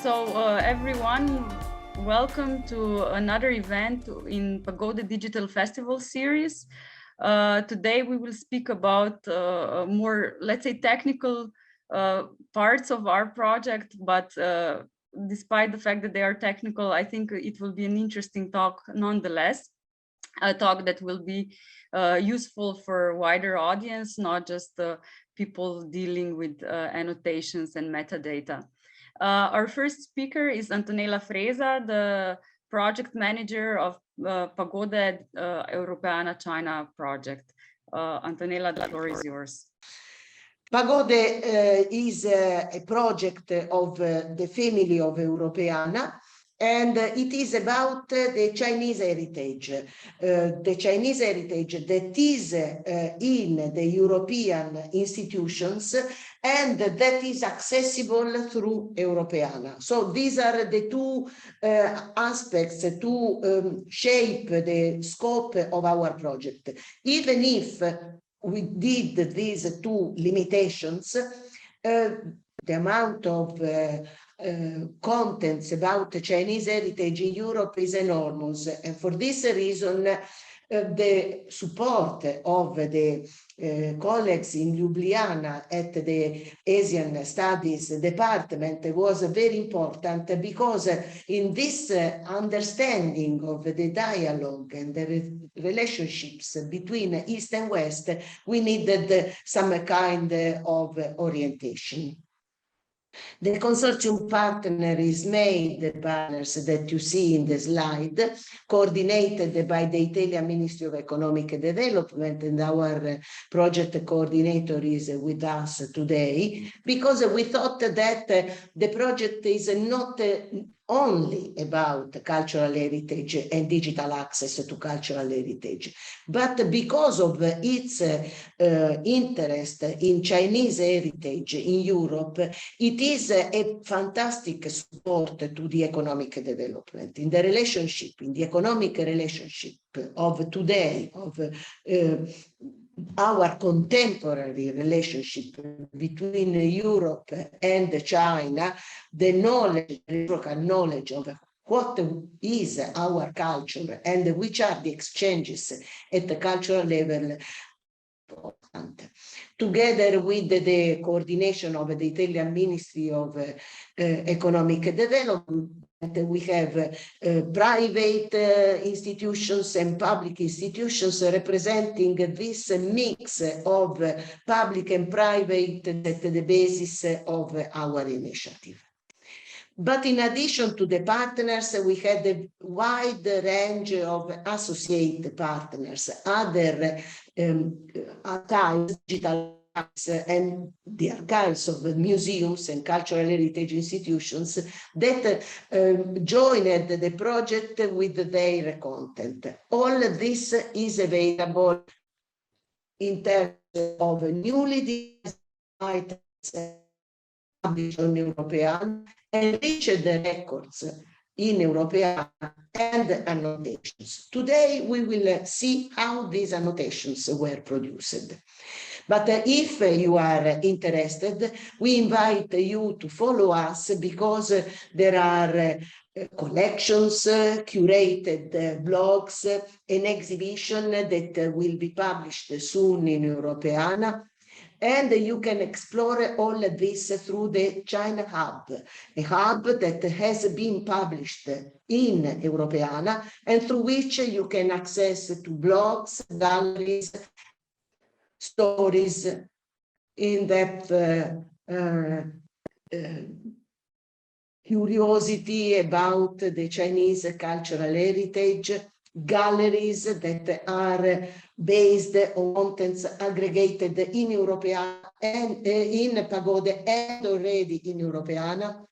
Everyone, welcome to another event in PAGODE Digital Festival series. Today we will speak about more, let's say, technical parts of our project, but despite the fact that they are technical, I think it will be an interesting talk nonetheless. A talk that will be useful for a wider audience, not just people dealing with annotations and metadata. Our first speaker is Antonella Fresa, the project manager of PAGODE Europeana China project. Antonella, the floor is yours. PAGODE is a project of the family of Europeana, and it is about the Chinese heritage. The Chinese heritage that is in the European institutions and that is accessible through Europeana. So these are the two aspects to shape the scope of our project. Even if we did these two limitations, the amount of contents about Chinese heritage in Europe is enormous. And for this reason, the support of the colleagues in Ljubljana at the Asian Studies Department was very important, because in this understanding of the dialogue and the relationships between East and West, we needed some kind of orientation. The consortium partner is made the partners that you see in the slide, coordinated by the Italian Ministry of Economic Development, and our project coordinator is with us today, because we thought that the project is not only about cultural heritage and digital access to cultural heritage, but because of its interest in Chinese heritage in Europe, it is a fantastic support to the economic development. In the relationship, in the economic relationship of today, of our contemporary relationship between Europe and China, the knowledge, reciprocal knowledge of what is our culture and which are the exchanges at the cultural level, important. Together with the coordination of the Italian Ministry of Economic Development, we have private institutions and public institutions representing this mix of public and private at the basis of our initiative. But in addition to the partners, we had a wide range of associate partners, other archives, digital archives, and the archives of museums and cultural heritage institutions that joined the project with their content. All of this is available in terms of newly designed items published on Europeana, enriched the records in Europeana, and annotations. Today, we will see how these annotations were produced. But if you are interested, we invite you to follow us, because there are collections, curated blogs, an exhibition that will be published soon in Europeana. And you can explore all of this through the China Hub, a hub that has been published in Europeana and through which you can access to blogs, galleries, stories, in-depth curiosity about the Chinese cultural heritage, galleries that are based on contents aggregated in Europeana and in PAGODE and already in Europeana,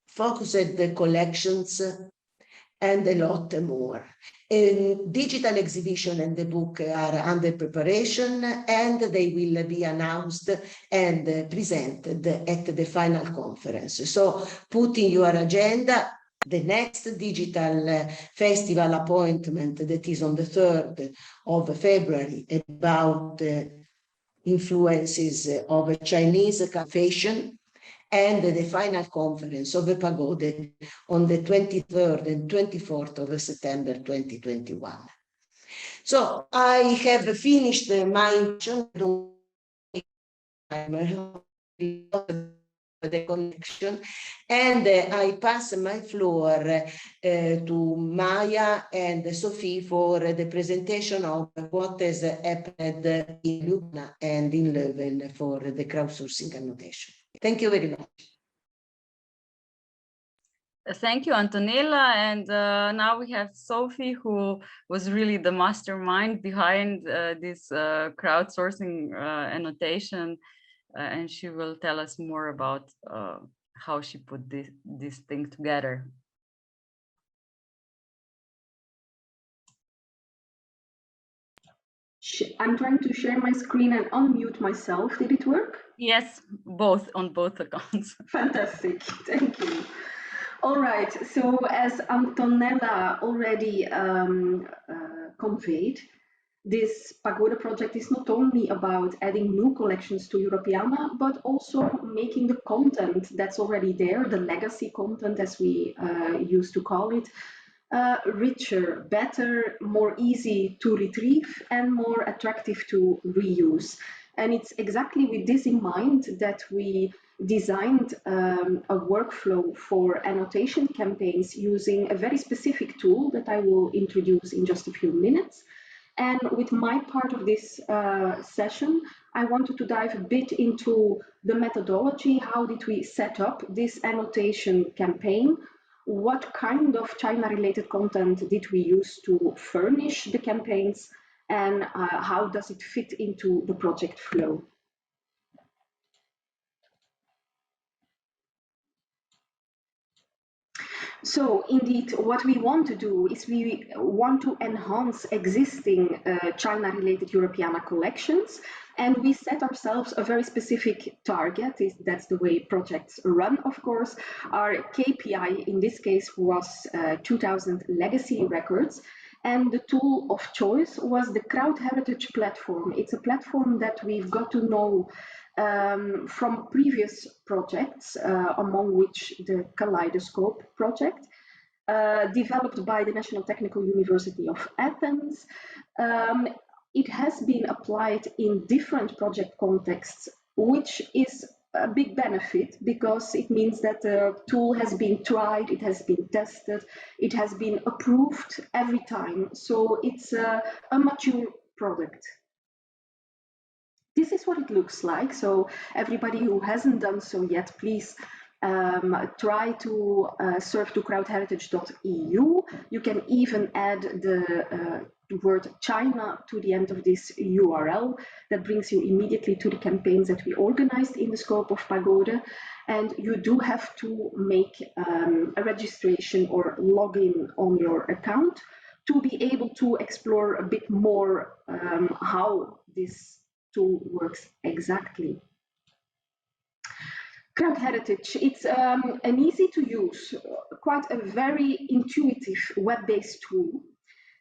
focused collections, and a lot more. A digital exhibition and the book are under preparation, and they will be announced and presented at the final conference. So put in your agenda the next digital festival appointment that is on the 3rd of February about influences of Chinese fashion, and the final conference of the Pagode on the 23rd and 24th of September 2021. So I have finished my introduction. The connection, and I pass my floor to Maya and Sophie for the presentation of what has happened in Ljubljana and in Leuven for the crowdsourcing annotation. Thank you very much. Thank you, Antonella. And now we have Sophie, who was really the mastermind behind this crowdsourcing annotation. And she will tell us more about how she put this thing together. I'm trying to share my screen and unmute myself. Did it work? Yes, both on both accounts. Fantastic, thank you. All right, so as Antonella already conveyed, this Pagoda project is not only about adding new collections to Europeana, but also making the content that's already there, the legacy content as we used to call it, richer, better, more easy to retrieve, and more attractive to reuse. And it's exactly with this in mind that we designed a workflow for annotation campaigns using a very specific tool that I will introduce in just a few minutes. And with my part of this session, I wanted to dive a bit into the methodology. How did we set up this annotation campaign? What kind of China-related content did we use to furnish the campaigns? And how does it fit into the project flow? So indeed, what we want to do is we want to enhance existing China-related Europeana collections, and we set ourselves a very specific target. That's the way projects run, of course. Our KPI in this case was 2,000 legacy records, and the tool of choice was the Crowd Heritage platform. It's a platform that we've got to know from previous projects, among which the Kaleidoscope project, developed by the National Technical University of Athens. It has been applied in different project contexts, which is a big benefit because it means that the tool has been tried, it has been tested, it has been approved every time. So it's a mature product. This is what it looks like. So everybody who hasn't done so yet, please try to surf to crowdheritage.eu. You can even add the word China to the end of this URL. That brings you immediately to the campaigns that we organized in the scope of Pagode. And you do have to make a registration or login on your account to be able to explore a bit more how this tool works exactly. Crowd Heritage, it's an easy to use, quite a very intuitive web-based tool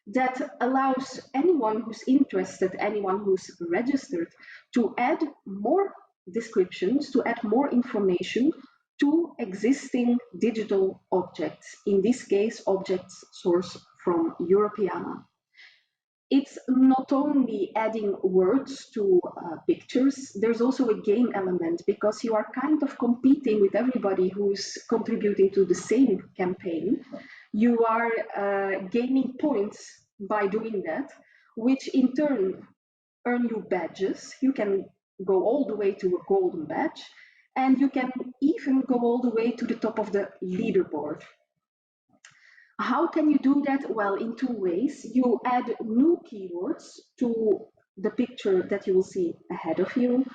that allows anyone who's interested, anyone who's registered, to add more descriptions, to add more information to existing digital objects, in this case, objects sourced from Europeana. It's not only adding words to pictures, there's also a game element because you are kind of competing with everybody who's contributing to the same campaign. You are gaining points by doing that, which in turn earn you badges. You can go all the way to a golden badge, and you can even go all the way to the top of the leaderboard. How can you do that? Well, in two ways. You add new keywords to the picture that you will see ahead of you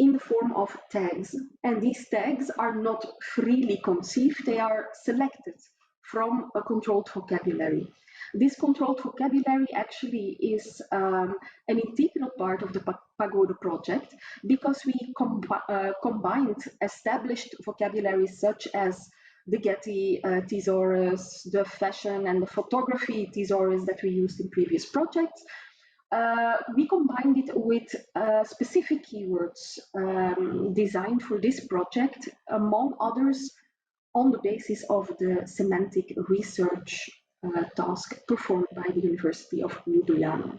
in the form of tags. And these tags are not freely conceived, they are selected from a controlled vocabulary. This controlled vocabulary actually is an integral part of the Pagode project because we combined established vocabularies such as the Getty thesaurus, the fashion and the photography thesaurus that we used in previous projects, we combined it with specific keywords designed for this project, among others, on the basis of the semantic research task performed by the University of Ljubljana.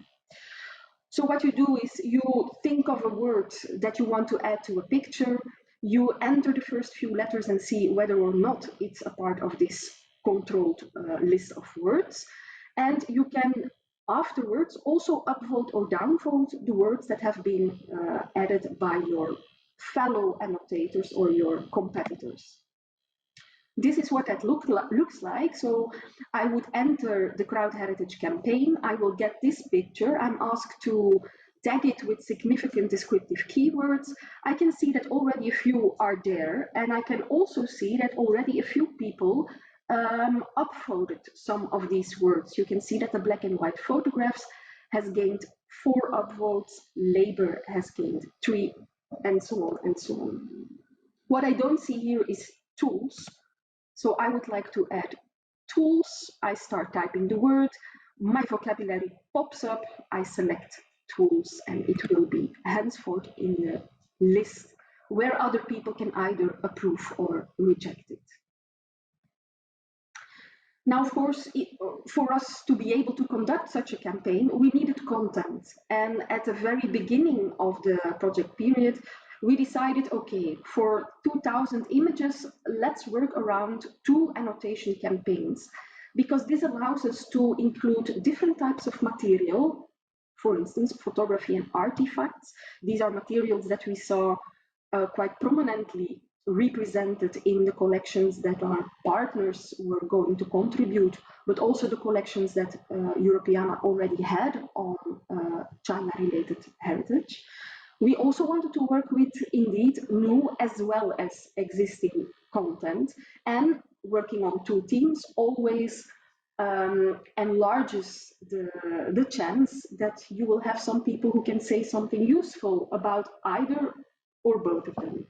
So what you do is you think of a word that you want to add to a picture, you enter the first few letters and see whether or not it's a part of this controlled list of words, and you can afterwards also upvote or downvote the words that have been added by your fellow annotators or your competitors. This is what that looks like. So I would enter the Crowd Heritage campaign. I will get this picture. I'm asked to tag it with significant descriptive keywords. I can see that already a few are there. And I can also see that already a few people upvoted some of these words. You can see that the black and white photographs has gained 4 upvotes, labor has gained 3, and so on and so on. What I don't see here is tools. So I would like to add tools. I start typing the word, my vocabulary pops up, I select tools, and it will be henceforth in the list where other people can either approve or reject it. Now, of course, for us to be able to conduct such a campaign, we needed content. And at the very beginning of the project period, we decided, okay, for 2,000 images, let's work around 2 annotation campaigns, because this allows us to include different types of material, for instance, photography and artifacts. These are materials that we saw quite prominently represented in the collections that our partners were going to contribute, but also the collections that Europeana already had on China-related heritage. We also wanted to work with, indeed, new as well as existing content, and working on 2 themes always enlarges the chance that you will have some people who can say something useful about either or both of them.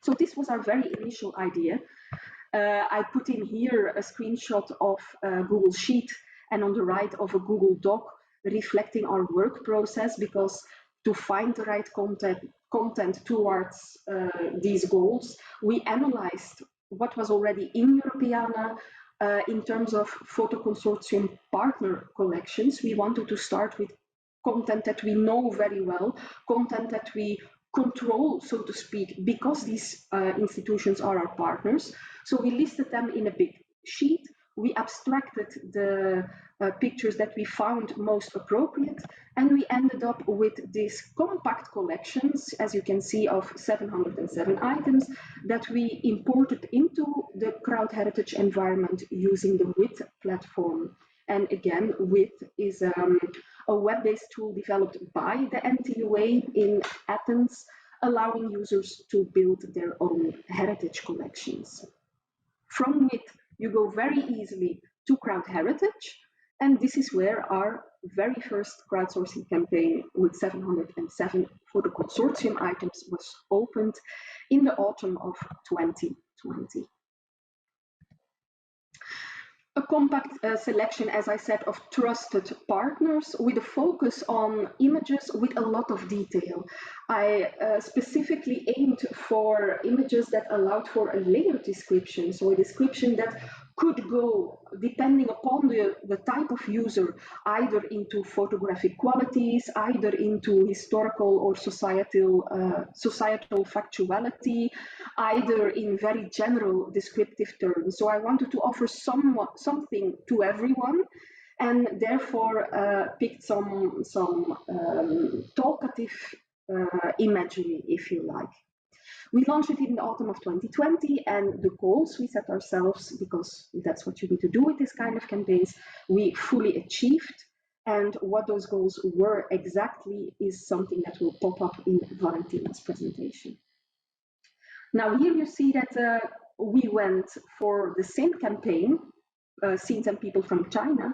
So this was our very initial idea. I put in here a screenshot of a Google Sheet and on the right of a Google Doc reflecting our work process, because to find the right content towards these goals, we analyzed what was already in Europeana in terms of Photoconsortium partner collections. We wanted to start with content that we know very well, content that we control, so to speak, because these institutions are our partners. So we listed them in a big sheet. We abstracted the pictures that we found most appropriate, and we ended up with these compact collections, as you can see, of 707 items that we imported into the Crowd Heritage environment using the WIT platform. And again, WIT is a web-based tool developed by the NTUA in Athens, allowing users to build their own heritage collections. From WIT, you go very easily to Crowd Heritage, and this is where our very first crowdsourcing campaign with 707 Photoconsortium items was opened in the autumn of 2020. A compact selection, as I said, of trusted partners with a focus on images with a lot of detail. I specifically aimed for images that allowed for a layered description, so a description that could go, depending upon the type of user, either into photographic qualities, either into historical or societal factuality, either in very general descriptive terms. So I wanted to offer something to everyone, and therefore picked some talkative imagery, if you like. We launched it in the autumn of 2020, and the goals we set ourselves, because that's what you need to do with this kind of campaigns, we fully achieved. And what those goals were exactly is something that will pop up in Valentina's presentation. Now here you see that we went for the same campaign, Scenes and People from China.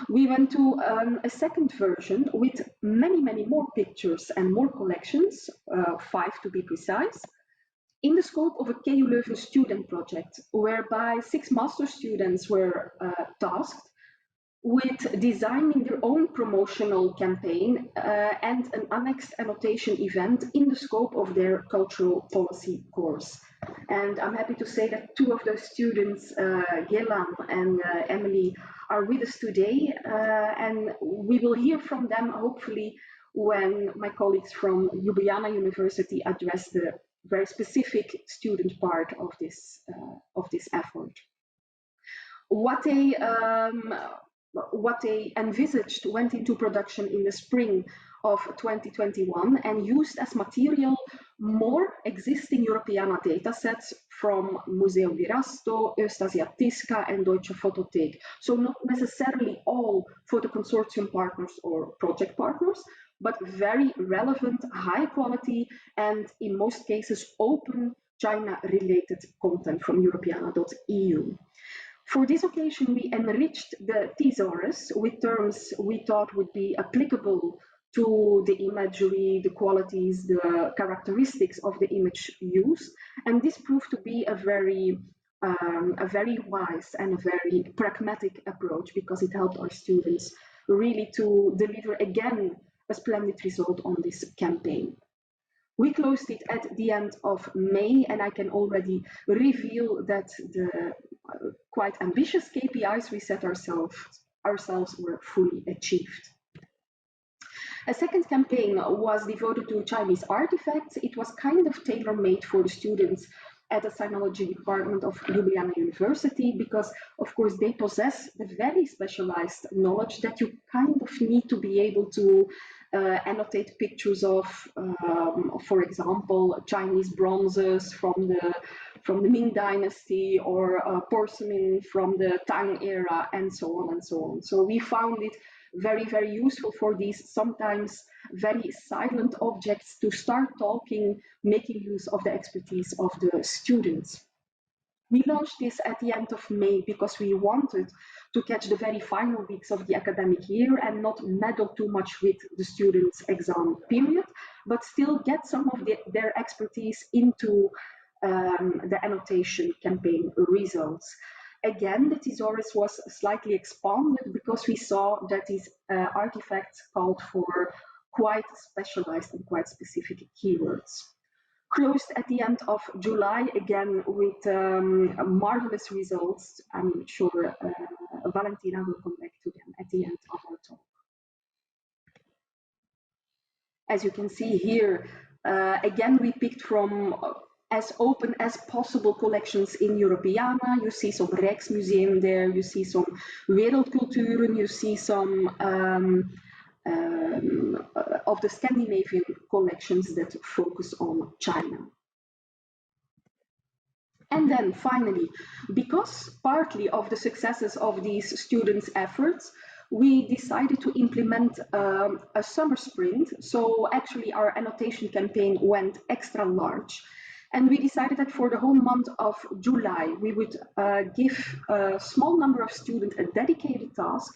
We went to a second version with many, many more pictures and more collections, 5 to be precise, in the scope of a KU Leuven student project, whereby 6 master students were tasked with designing their own promotional campaign and an annexed annotation event in the scope of their cultural policy course. And I'm happy to say that two of those students, Gelan and Emily, are with us today, and we will hear from them hopefully when my colleagues from Ljubljana University address the very specific student part of this effort. What they envisaged went into production in the spring of 2021 and used as material more existing Europeana datasets from Museum Virasto, Östasiatiska, and Deutsche Photothek. So not necessarily all Photoconsortium partners or project partners, but very relevant, high quality, and in most cases open China-related content from Europeana.eu. For this occasion, we enriched the thesaurus with terms we thought would be applicable to the imagery, the qualities, the characteristics of the image used, and this proved to be a very wise and a very pragmatic approach because it helped our students really to deliver again a splendid result on this campaign. We closed it at the end of May, and I can already reveal that the quite ambitious KPIs we set ourselves were fully achieved. A second campaign was devoted to Chinese artifacts. It was kind of tailor-made for the students at the Sinology department of Ljubljana University because, of course, they possess the very specialized knowledge that you kind of need to be able to annotate pictures of, for example, Chinese bronzes from the Ming Dynasty or porcelain from the Tang era, and so on and so on. So we found it very, very useful for these sometimes very silent objects to start talking, making use of the expertise of the students. We launched this at the end of May because we wanted to catch the very final weeks of the academic year and not meddle too much with the students' exam period, but still get some of their expertise into the annotation campaign results. Again, the thesaurus was slightly expanded because we saw that these artifacts called for quite specialized and quite specific keywords. Closed at the end of July, again with marvelous results. I'm sure Valentina will come back to them at the end of our talk. As you can see here, again, we picked from as open as possible collections in Europeana. You see some Rijksmuseum there, you see some Wereldculturen, you see some of the Scandinavian collections that focus on China. And then finally, because partly of the successes of these students' efforts, we decided to implement a summer sprint. So actually our annotation campaign went extra large. And we decided that for the whole month of July, we would give a small number of students a dedicated task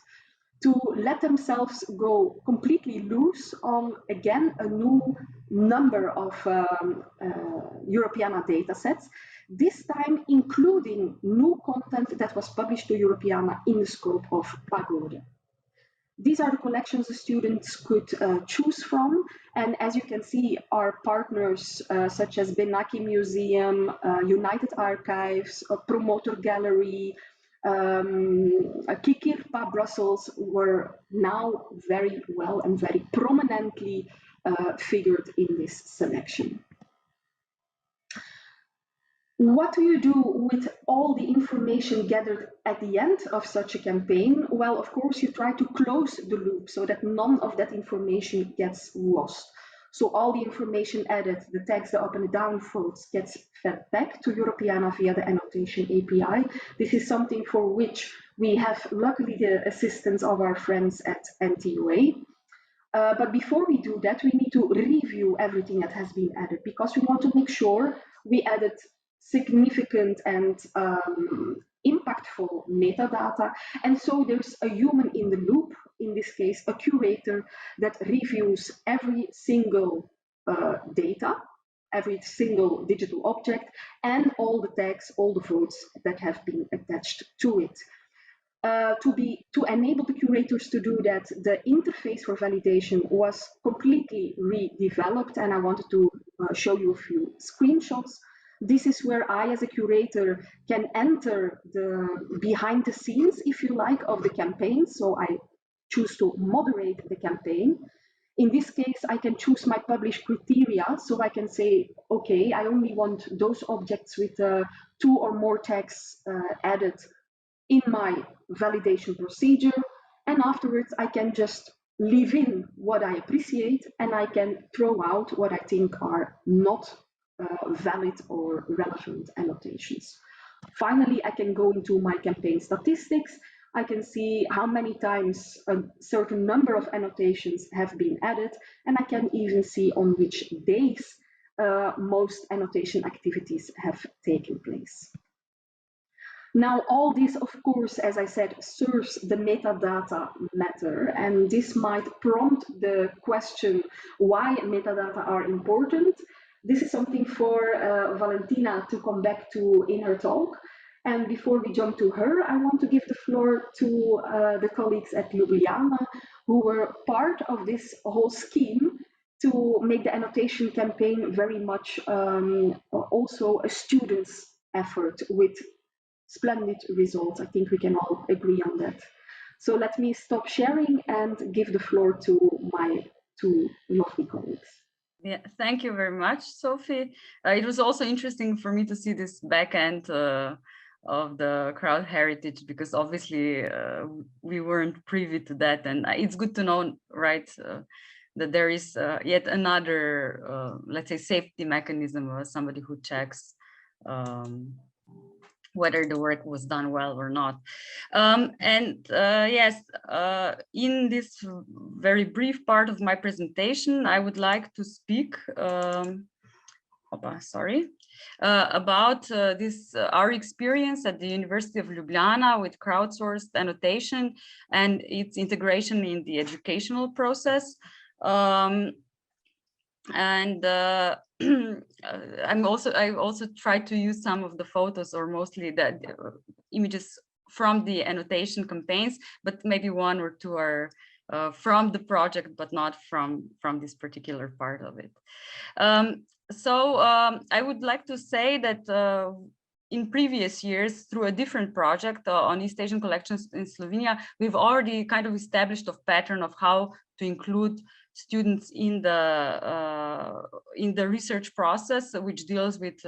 to let themselves go completely loose on, again, a new number of Europeana datasets, this time including new content that was published to Europeana in the scope of PAGODE. These are the collections the students could choose from, and as you can see, our partners such as Benaki Museum, United Archives, Promoter Gallery, Kikirpa Brussels were now very well and very prominently figured in this selection. What do you do with all the information gathered at the end of such a campaign? Well, of course, you try to close the loop so that none of that information gets lost. So all the information added, the text, the up and the down votes, gets fed back to Europeana via the Annotation API. This is something for which we have, luckily, the assistance of our friends at NTUA. But before we do that, we need to review everything that has been added because we want to make sure we added significant and impactful metadata. And so there's a human in the loop, in this case, a curator that reviews every single data, every single digital object, and all the tags, all the votes that have been attached to it. to enable the curators to do that, the interface for validation was completely redeveloped, and I wanted to show you a few screenshots. This is where I, as a curator, can enter the behind the scenes, if you like, of the campaign. So I choose to moderate the campaign. In this case, I can choose my publish criteria. So I can say, okay, I only want those objects with 2 or more tags added in my validation procedure. And afterwards, I can just leave in what I appreciate, and I can throw out what I think are not valid or relevant annotations. Finally, I can go into my campaign statistics. I can see how many times a certain number of annotations have been added, and I can even see on which days most annotation activities have taken place. Now, all this, of course, as I said, serves the metadata matter, and this might prompt the question why metadata are important. This is something for Valentina to come back to in her talk. And before we jump to her, I want to give the floor to the colleagues at Ljubljana who were part of this whole scheme to make the annotation campaign very much also a student's effort with splendid results. I think we can all agree on that. So let me stop sharing and give the floor to my 2 lovely colleagues. Yeah, thank you very much, Sophie. It was also interesting for me to see this back end of the crowd heritage, because obviously we weren't privy to that, and it's good to know, right, that there is yet another, let's say, safety mechanism, or somebody who checks whether the work was done well or not. Yes, in this very brief part of my presentation, I would like to speak about our experience at the University of Ljubljana with crowdsourced annotation and its integration in the educational process. I also tried to use some of the photos, or mostly the images from the annotation campaigns, but maybe 1 or 2 are from the project, but not from this particular part of it. I would like to say that in previous years, through a different project on East Asian collections in Slovenia, we've already kind of established a pattern of how to include students in the research process, which deals with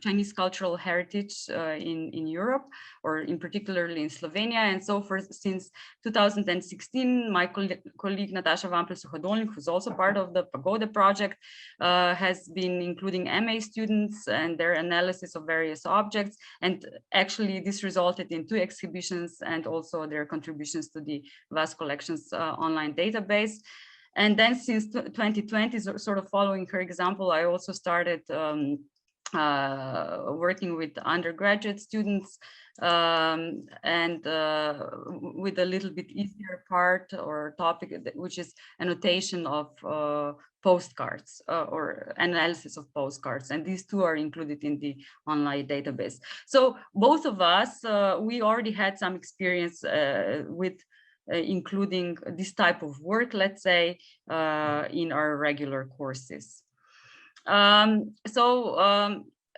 Chinese cultural heritage in Europe, or in particularly in Slovenia. And so since 2016, my colleague Nataša Vampel-Suhodolnik, who's also part of the PAGODE project, has been including MA students and their analysis of various objects. And actually this resulted in 2 exhibitions and also their contributions to the vast collections online database. And then since 2020, sort of following her example, I also started working with undergraduate students and with a little bit easier part or topic, which is annotation of postcards or analysis of postcards. And these 2 are included in the online database. So both of us, we already had some experience with including this type of work, let's say, in our regular courses.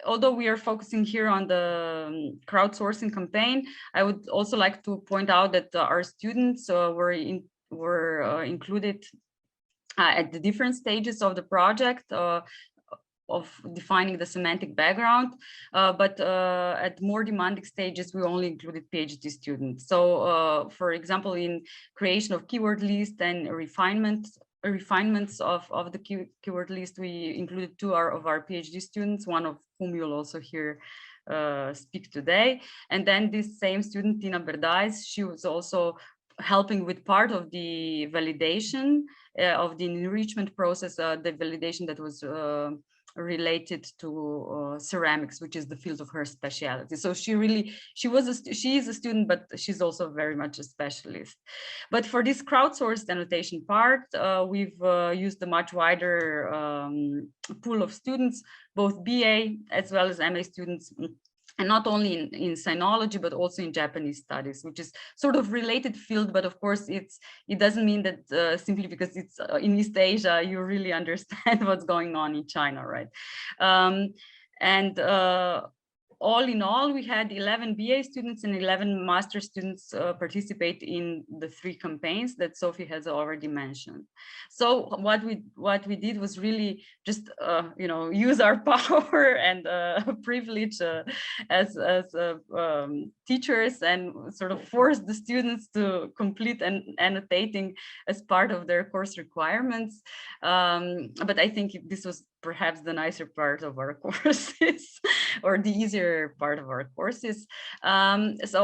Although we are focusing here on the crowdsourcing campaign, I would also like to point out that our students were included at the different stages of the project of defining the semantic background, but at more demanding stages, we only included PhD students. So, for example, in creation of keyword list and refinements of the keyword list, we included 2 of our PhD students, one of whom you'll also hear speak today. And then this same student, Tina Berdais, she was also helping with part of the validation of the enrichment process, the validation that was related to ceramics, which is the field of her specialty. So she is a student, but she's also very much a specialist. But for this crowdsourced annotation part, we've used a much wider pool of students, both BA as well as MA students. and not only in sinology, but also in Japanese studies, which is sort of related field. But of course, it doesn't mean that simply because it's in East Asia, you really understand what's going on in China, right? And all in all, we had 11 BA students and 11 master students participate in the 3 campaigns that Sophie has already mentioned. So what we did was really just you know, use our power and privilege as teachers, and sort of force the students to complete annotating as part of their course requirements. But I think this was perhaps the nicer part of our courses, or the easier part of our courses. So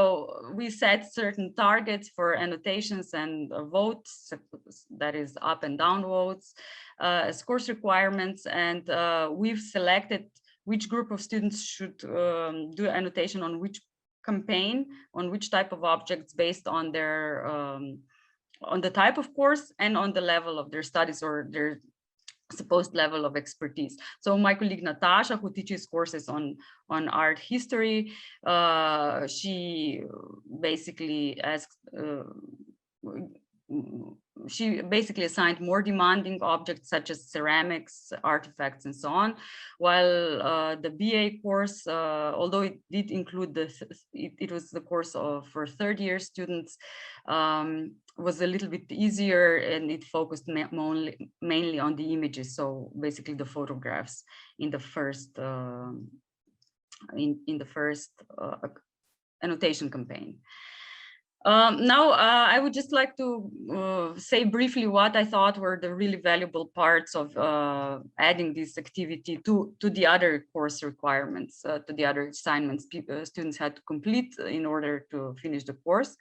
we set certain targets for annotations and votes, that is up and down votes, as course requirements, and we've selected which group of students should do annotation on which campaign, on which type of objects, based on their on the type of course and on the level of their studies or their supposed level of expertise. So my colleague Natasha, who teaches courses on art history, she basically asked, she basically assigned more demanding objects such as ceramics, artifacts, and so on, while the BA course, although it did include it was the course for third-year students, was a little bit easier, and it focused mainly on the images, so basically the photographs in the first in the first annotation campaign. Now, I would just like to say briefly what I thought were the really valuable parts of adding this activity to the other course requirements, to the other assignments students had to complete in order to finish the course.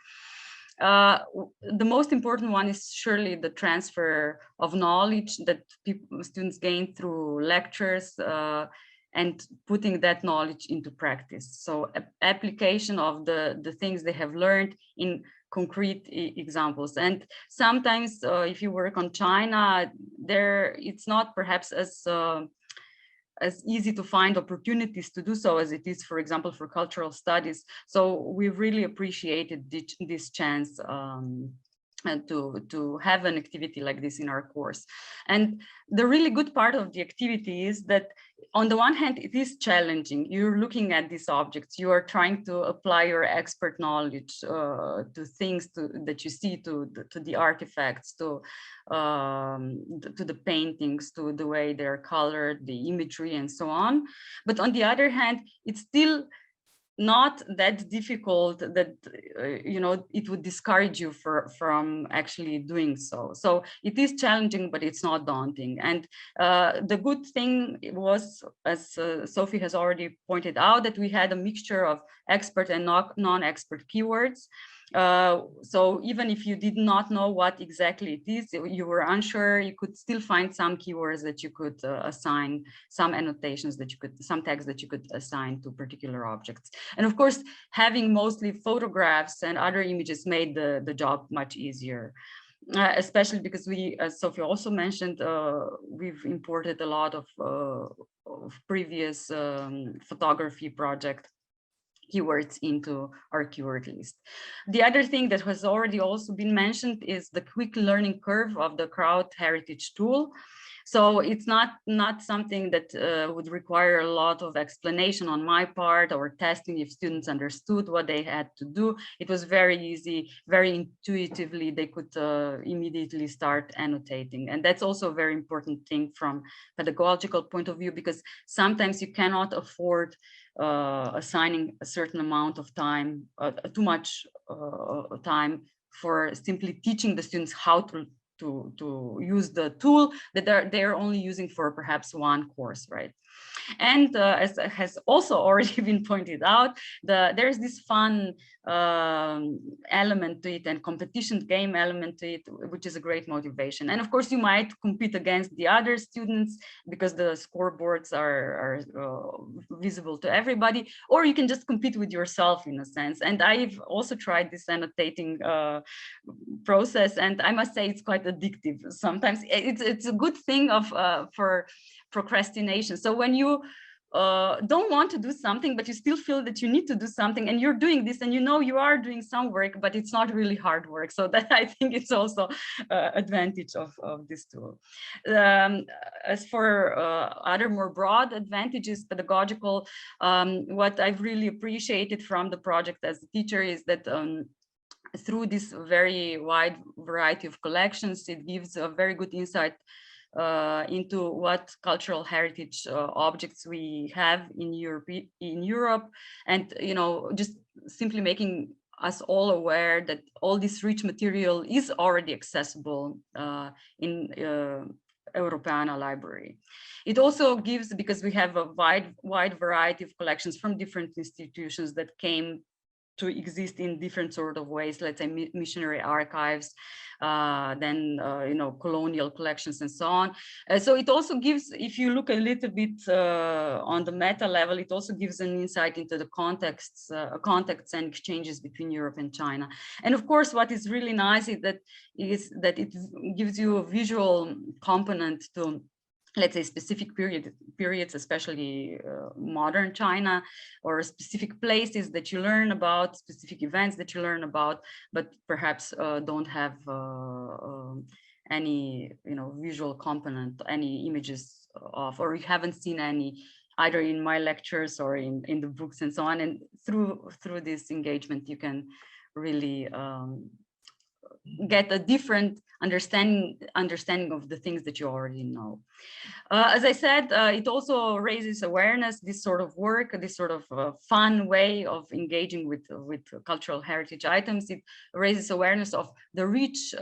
The most important one is surely the transfer of knowledge that students gain through lectures, and putting that knowledge into practice. So application of the things they have learned in concrete examples. And sometimes if you work on China, it's not perhaps as easy to find opportunities to do so as it is, for example, for cultural studies. So we really appreciated this chance and to have an activity like this in our course. And the really good part of the activity is that on the one hand, it is challenging. You're looking at these objects, you are trying to apply your expert knowledge to things that you see, to the artifacts, to the paintings, to the way they're colored, the imagery, and so on. But on the other hand, it's still not that difficult that you know, it would discourage you from actually doing so. So it is challenging, but it's not daunting. And the good thing was, as Sophie has already pointed out, that we had a mixture of expert and non-expert keywords. So even if you did not know what exactly it is, you were unsure, you could still find some keywords that you could assign, some annotations that you could, some tags that you could assign to particular objects. And of course, having mostly photographs and other images made the job much easier. Especially because we, as Sophie also mentioned, we've imported a lot of previous photography project keywords into our keyword list. The other thing that has already also been mentioned is the quick learning curve of the crowd heritage tool. So it's not something that would require a lot of explanation on my part or testing if students understood what they had to do. It was very easy, very intuitively, they could immediately start annotating. And that's also a very important thing from pedagogical point of view, because sometimes you cannot afford assigning a certain amount of time, too much time for simply teaching the students how to use the tool that they're only using for perhaps one course, right? And as has also already been pointed out, there's this fun element to it and competition game element to it, which is a great motivation. And of course, you might compete against the other students because the scoreboards are visible to everybody, or you can just compete with yourself in a sense. And I've also tried this annotating process, and I must say it's quite addictive. Sometimes it's a good thing for procrastination. So when you don't want to do something, but you still feel that you need to do something, and you're doing this, and you know you are doing some work, but it's not really hard work. So that, I think, it's also advantage of this tool. As for other more broad advantages, pedagogical, what I've really appreciated from the project as a teacher is that through this very wide variety of collections, it gives a very good insight into what cultural heritage objects we have in Europe, and just simply making us all aware that all this rich material is already accessible in Europeana library. It also gives, because we have a wide variety of collections from different institutions that came to exist in different sort of ways, let's say missionary archives, then colonial collections and so on. So it also gives, if you look a little bit on the meta level, it also gives an insight into the contexts and exchanges between Europe and China. And of course, what is really nice is that it gives you a visual component to, let's say, specific periods, especially modern China, or specific places that you learn about, specific events that you learn about, but perhaps don't have any visual component, any images of, or you haven't seen any either in my lectures or in the books and so on. And through this engagement, you can really get a different understanding of the things that you already know. As I said, it also raises awareness, this sort of work, this sort of fun way of engaging with cultural heritage items. It raises awareness of the rich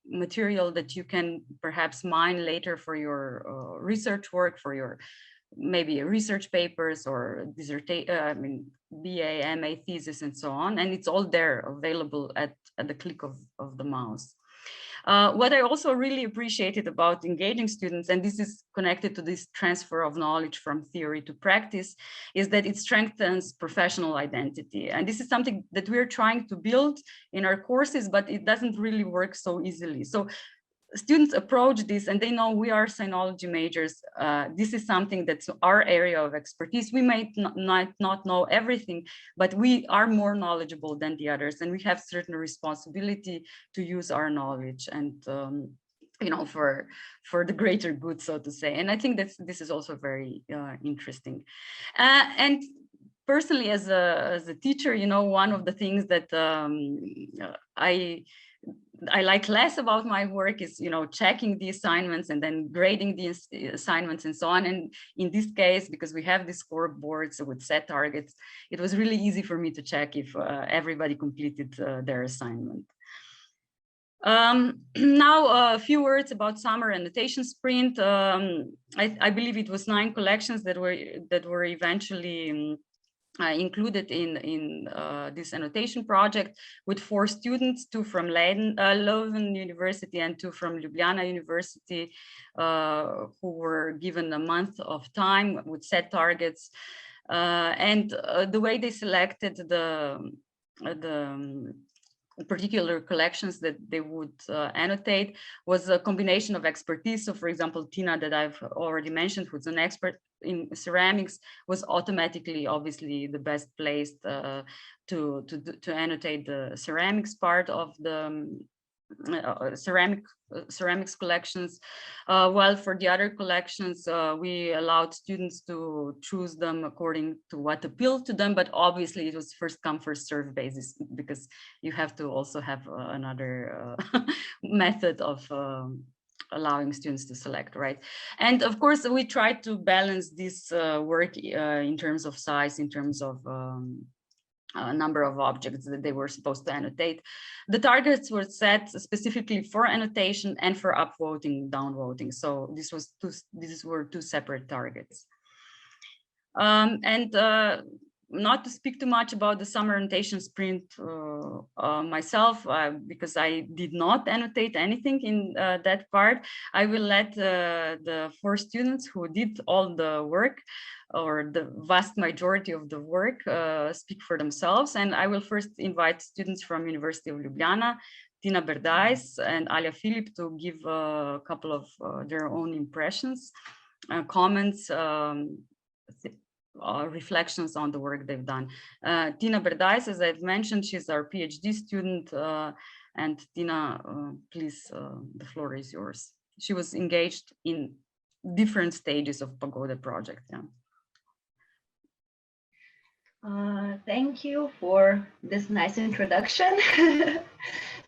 material that you can perhaps mine later for your research work, for your maybe research papers or dissertation, BA, MA thesis and so on. And it's all there available at the click of the mouse. What I also really appreciated about engaging students, and this is connected to this transfer of knowledge from theory to practice, is that it strengthens professional identity. And this is something that we're trying to build in our courses, but it doesn't really work so easily. So students approach this and they know we are sinology majors. This is something that's our area of expertise. We might not know everything, but we are more knowledgeable than the others, and we have certain responsibility to use our knowledge and for the greater good, so to say. And I think that this is also very interesting. And personally, as a teacher, one of the things that I like less about my work is, checking the assignments and then grading the assignments and so on. And in this case, because we have these scoreboards with set targets, it was really easy for me to check if everybody completed their assignment. Now, a few words about summer annotation sprint. I believe it was 9 collections that were eventually included in this annotation project, with 4 students, 2 from Leuven University and 2 from Ljubljana University, who were given a month of time with set targets. And the way they selected the particular collections that they would annotate was a combination of expertise. So for example, Tina, that I've already mentioned, who's an expert in ceramics, was automatically obviously the best placed to annotate the ceramics part of the ceramics collections, while for the other collections we allowed students to choose them according to what appealed to them, but obviously it was first come first serve basis, because you have to also have another method of allowing students to select, right? And of course we tried to balance this work in terms of size, in terms of number of objects that they were supposed to annotate. The targets were set specifically for annotation and for upvoting, downvoting. So these were 2 separate targets. And not to speak too much about the summer annotation sprint myself, because I did not annotate anything in that part. I will let the 4 students who did all the work, or the vast majority of the work, speak for themselves. And I will first invite students from University of Ljubljana, Tina Berdajs and Alia Filip, to give a couple of their own impressions, comments, reflections on the work they've done. Tina Berdais, as I've mentioned, she's our PhD student. And Tina, please, the floor is yours. She was engaged in different stages of PAGODE project. Yeah. Thank you for this nice introduction.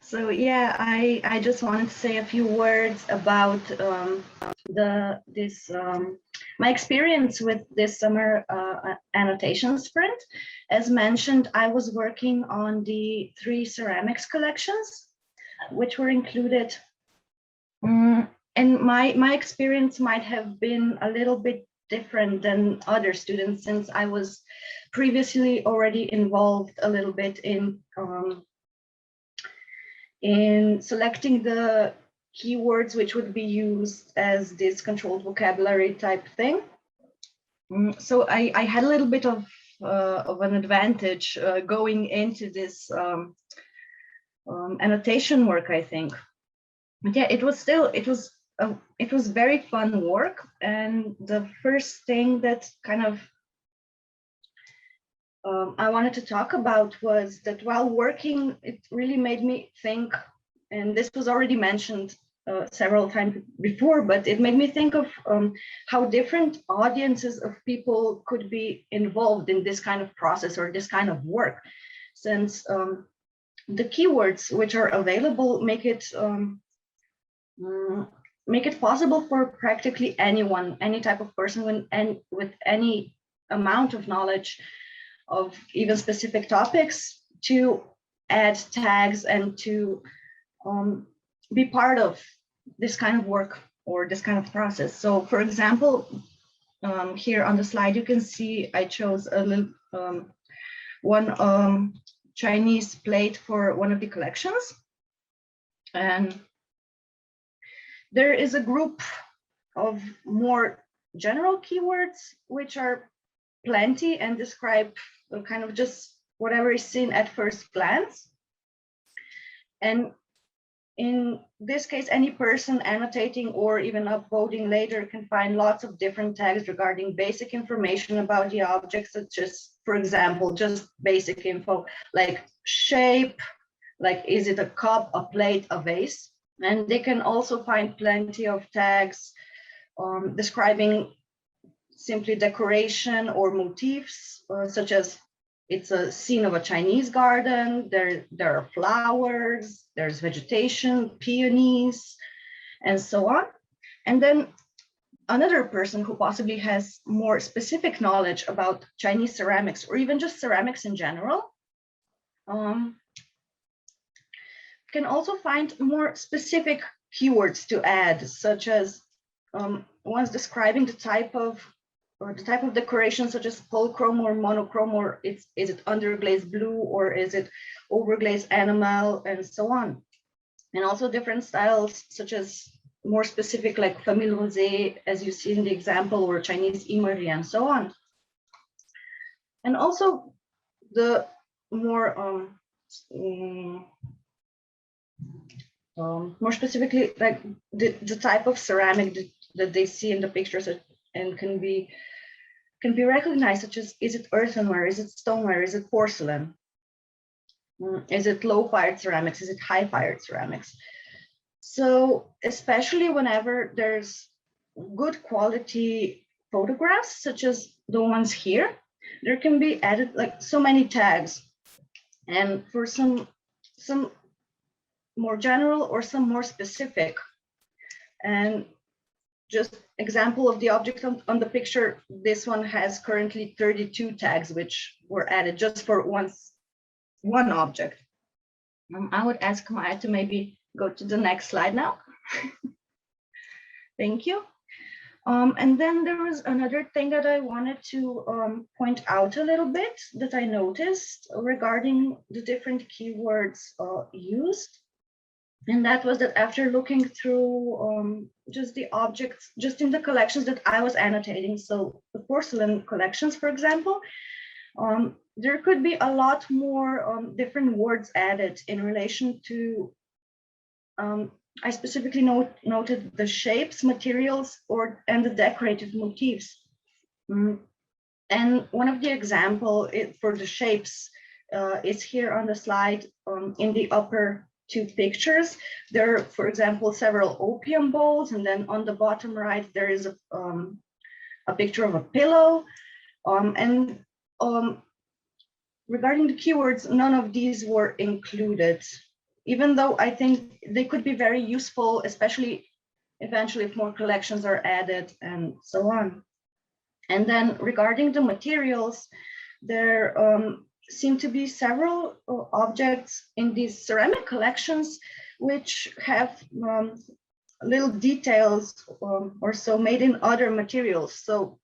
So yeah, I just wanted to say a few words about my experience with this summer annotation sprint. As mentioned, I was working on the 3 ceramics collections, which were included. And my experience might have been a little bit different than other students, since I was previously already involved a little bit in selecting the keywords which would be used as this controlled vocabulary type thing. So I had a little bit of an advantage going into this annotation work, I think. But yeah, it was very fun work. And the first thing that kind of I wanted to talk about was that while working, it really made me think, and this was already mentioned several times before, but it made me think of how different audiences of people could be involved in this kind of process or this kind of work, since the keywords which are available make it possible for practically anyone, any type of person with any amount of knowledge of even specific topics to add tags and to be part of this kind of work or this kind of process. So for example, here on the slide, you can see I chose a little one Chinese plate for one of the collections. And there is a group of more general keywords, which are plenty and describe kind of just whatever is seen at first glance. And in this case, any person annotating or even upvoting later can find lots of different tags regarding basic information about the object, such as, for example, just basic info like shape, like is it a cup, a plate, a vase? And they can also find plenty of tags describing simply decoration or motifs, such as it's a scene of a Chinese garden, there are flowers, there's vegetation, peonies, and so on. And then another person who possibly has more specific knowledge about Chinese ceramics or even just ceramics in general can also find more specific keywords to add, such as ones describing the type of decoration, such as polychrome or monochrome, or is it underglaze blue or is it overglaze enamel, and so on. And also different styles, such as more specific like famille rosé, as you see in the example, or Chinese emery, and so on. And also the more more specifically, like the type of ceramic that they see in the pictures and can be recognized, such as, is it earthenware, is it stoneware, is it porcelain, is it low-fired ceramics, is it high-fired ceramics? So especially whenever there's good quality photographs, such as the ones here, there can be added like so many tags. And for some more general or some more specific. And just example of the object on the picture, this one has currently 32 tags, which were added just for one object. I would ask Maya to maybe go to the next slide now. Thank you. And then there was another thing that I wanted to point out a little bit that I noticed regarding the different keywords used. And that was that after looking through just the objects, just in the collections that I was annotating, so the porcelain collections, for example, there could be a lot more different words added in relation to, I specifically noted the shapes, materials, and the decorative motifs. And one of the example for the shapes is here on the slide in the upper two pictures. There are, for example, several opium bowls, and then on the bottom right, there is a picture of a pillow. Regarding the keywords, none of these were included, even though I think they could be very useful, especially eventually if more collections are added and so on. And then regarding the materials, there seem to be several objects in these ceramic collections which have little details or so made in other materials. So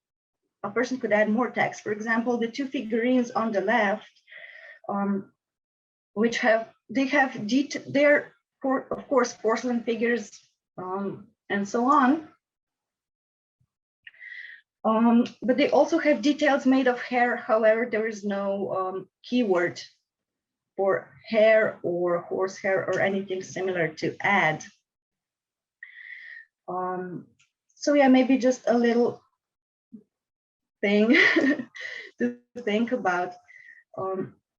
a person could add more text. For example, the two figurines on the left, which they're of course porcelain figures and so on. But they also have details made of hair. However, there is no keyword for hair or horsehair or anything similar to add. So yeah, maybe just a little thing to think about.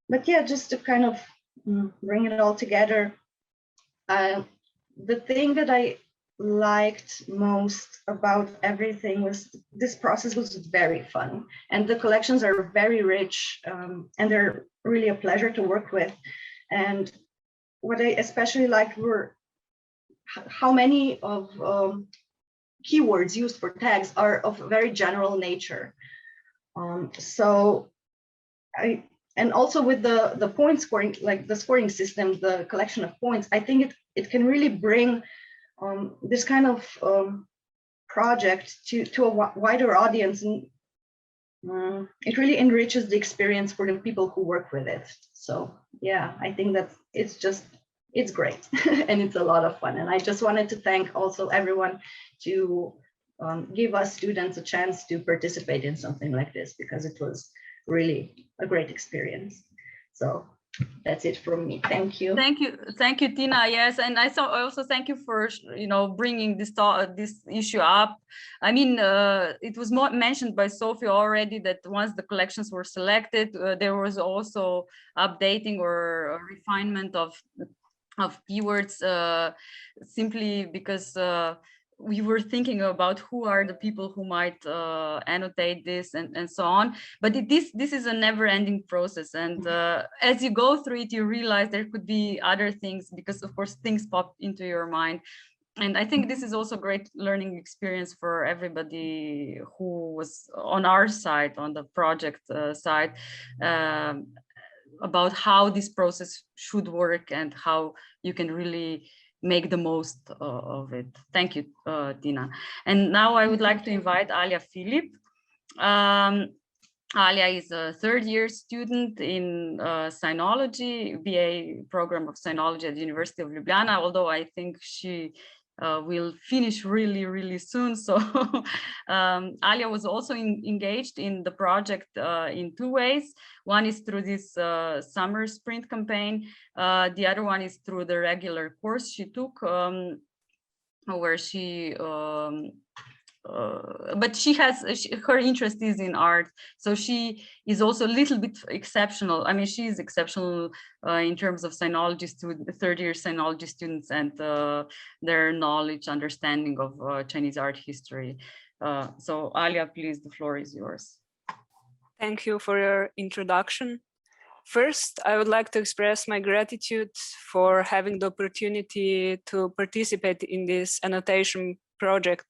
But yeah, just to kind of bring it all together. The thing that I liked most about everything was this process was very fun, and the collections are very rich, and they're really a pleasure to work with. And what I especially liked were how many of keywords used for tags are of very general nature. And also with the point scoring, like the scoring system, the collection of points, I think it can really bring this kind of project to a wider audience, and it really enriches the experience for the people who work with it. So yeah, I think that it's great and it's a lot of fun. And I just wanted to thank also everyone to give us students a chance to participate in something like this, because it was really a great experience. So that's it from me. Thank you. Thank you, Tina. Yes, and I also thank you for bringing this issue up. I mean, it was mentioned by Sophie already that once the collections were selected, there was also updating or refinement of keywords, simply because we were thinking about who are the people who might annotate this and so on. But this is a never-ending process, and as you go through it, you realize there could be other things, because of course things pop into your mind. And I think this is also a great learning experience for everybody who was on our side, on the project side, about how this process should work and how you can really make the most of it. Thank you, Tina. And now I would like to invite Alia Filip. Alia is a third-year student in Sinology, BA program of Sinology at the University of Ljubljana, although I think she will finish really soon. So Alia was also engaged in the project in two ways. One is through this summer sprint campaign. The other one is through the regular course she took, where she but she has her interest is in art, so she is also a little bit exceptional. I mean, she is exceptional in terms of Sinology third-year Sinology students and their knowledge, understanding of Chinese art history. So Alia, please, the floor is yours. Thank you for your introduction. First, I would like to express my gratitude for having the opportunity to participate in this annotation project.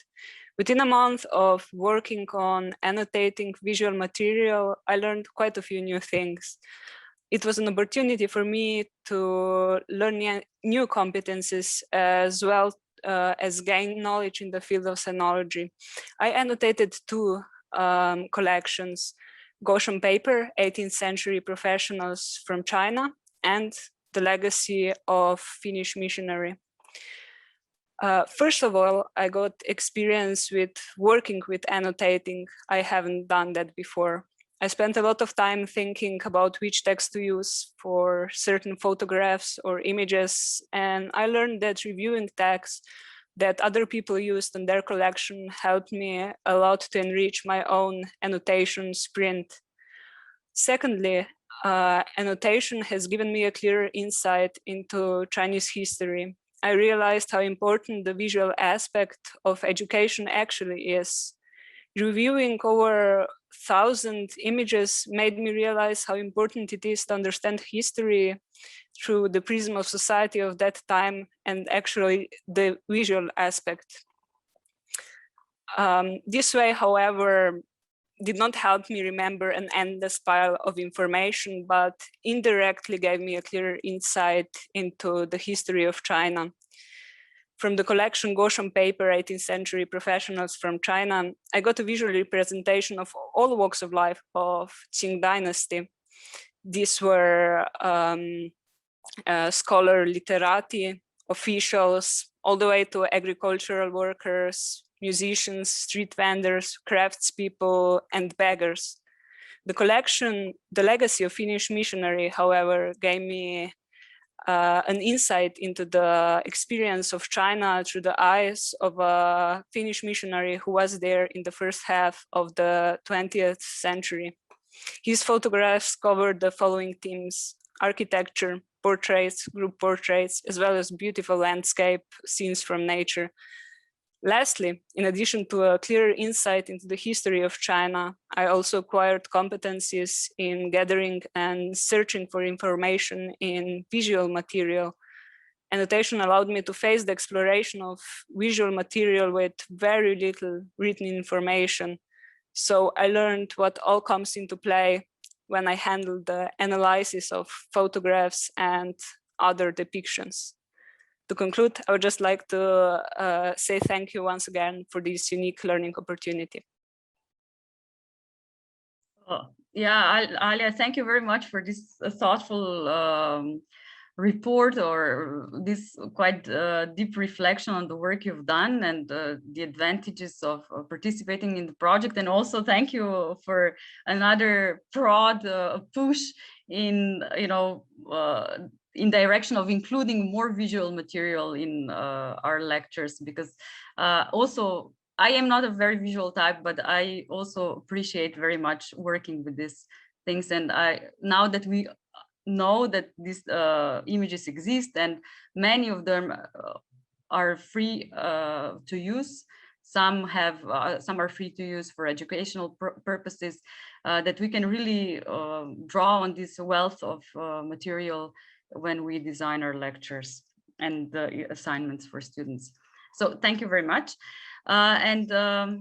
Within a month of working on annotating visual material, I learned quite a few new things. It was an opportunity for me to learn new competencies, as well as gain knowledge in the field of Sinology. I annotated two collections: Goshen paper, 18th century professionals from China, and the legacy of Finnish missionary. First of all, I got experience with working with annotating. I haven't done that before. I spent a lot of time thinking about which text to use for certain photographs or images, and I learned that reviewing text that other people used in their collection helped me a lot to enrich my own annotation sprint. Secondly, annotation has given me a clear insight into Chinese history. I realized how important the visual aspect of education actually is. Reviewing over 1,000 images made me realize how important it is to understand history through the prism of society of that time and actually the visual aspect. This way, however, did not help me remember an endless pile of information, but indirectly gave me a clear insight into the history of China. From the collection Gauche on Paper, 18th Century Professionals from China, I got a visual representation of all walks of life of Qing Dynasty. These were scholar literati, officials, all the way to agricultural workers, musicians, street vendors, craftspeople, and beggars. The collection, The Legacy of Finnish Missionary, however, gave me an insight into the experience of China through the eyes of a Finnish missionary who was there in the first half of the 20th century. His photographs covered the following themes: architecture, portraits, group portraits, as well as beautiful landscape scenes from nature. Lastly, in addition to a clear insight into the history of China, I also acquired competencies in gathering and searching for information in visual material. Annotation allowed me to face the exploration of visual material with very little written information. So I learned what all comes into play when I handled the analysis of photographs and other depictions. To conclude, I would just like to say thank you once again for this unique learning opportunity. Yeah, Alia, thank you very much for this thoughtful report, or this quite deep reflection on the work you've done and the advantages of participating in the project. And also thank you for another broad push in, in direction of including more visual material in our lectures, because also I am not a very visual type, but I also appreciate very much working with these things. And now that we know that these images exist and many of them are free to use, some are free to use for educational purposes, that we can really draw on this wealth of material when we design our lectures and the assignments for students. So thank you very much. Now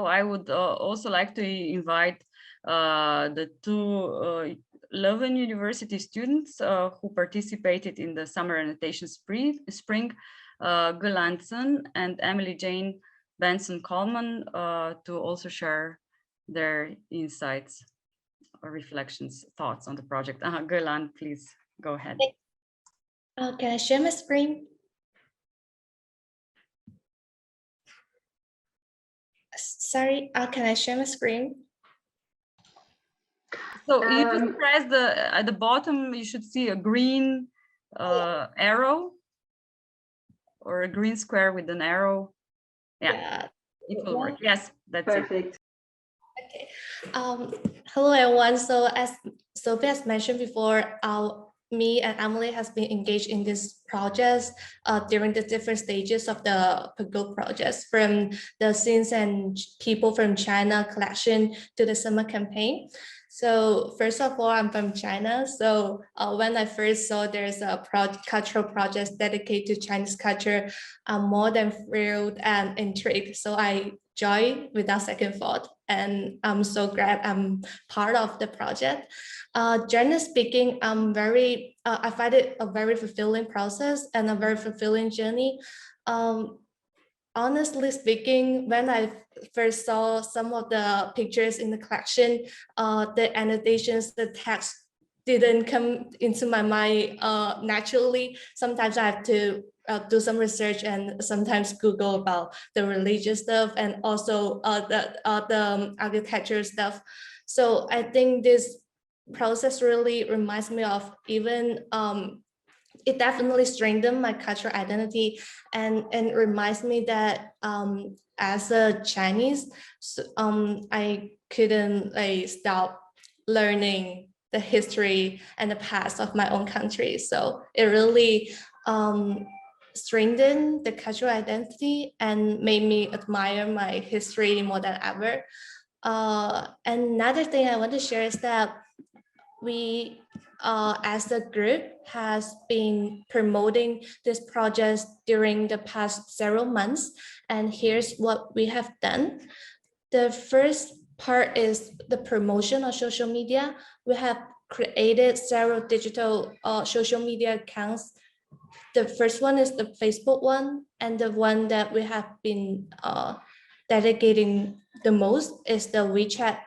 I would also like to invite the two Leuven University students who participated in the summer annotation spring, Gulanson and Emily Jane Benson-Coleman, to also share their insights or reflections, thoughts on the project. Gulan, please go ahead. Can I share my screen? Sorry, can I share my screen? So you just press at the bottom, you should see a green arrow or a green square with an arrow. Yeah. It will work. Yes, that's perfect. Okay. Hello everyone. So as Sophie has mentioned before, me and Emily has been engaged in this project during the different stages of the PAGODE project, from the scenes and people from China collection to the summer campaign. So first of all, I'm from China. So when I first saw there's a cultural project dedicated to Chinese culture, I'm more than thrilled and intrigued. So I joined without second thought, and I'm so glad I'm part of the project. Generally speaking, I find it a very fulfilling process and a very fulfilling journey. Honestly speaking, when I first saw some of the pictures in the collection, the annotations, the text didn't come into my mind naturally. Sometimes I have to do some research and sometimes Google about the religious stuff and also the architecture stuff. So I think this process really reminds me of even it definitely strengthened my cultural identity and reminds me that as a Chinese, I couldn't stop learning the history and the past of my own country. So it really strengthened the cultural identity and made me admire my history more than ever. Another thing I want to share is that we, as a group, has been promoting this project during the past several months. And here's what we have done. The first part is the promotion of social media. We have created several digital social media accounts. The first one is the Facebook one, and the one that we have been dedicating the most is the WeChat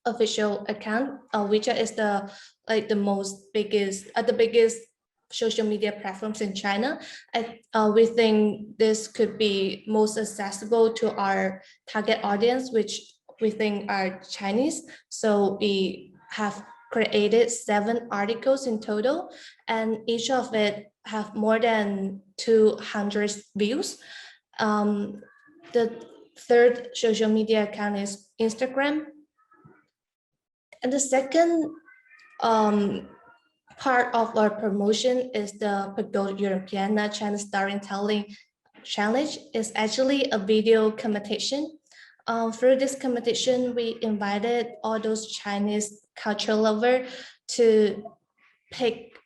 official account. WeChat is the biggest social media platforms in China. We think this could be most accessible to our target audience, which we think are Chinese. So we have created 7 articles in total, and each of it have more than 200 views. The third social media account is Instagram. And the second part of our promotion is the PAGODE Europeana China Storytelling Challenge. Is actually a video competition. Through this competition, we invited all those Chinese culture lovers to pick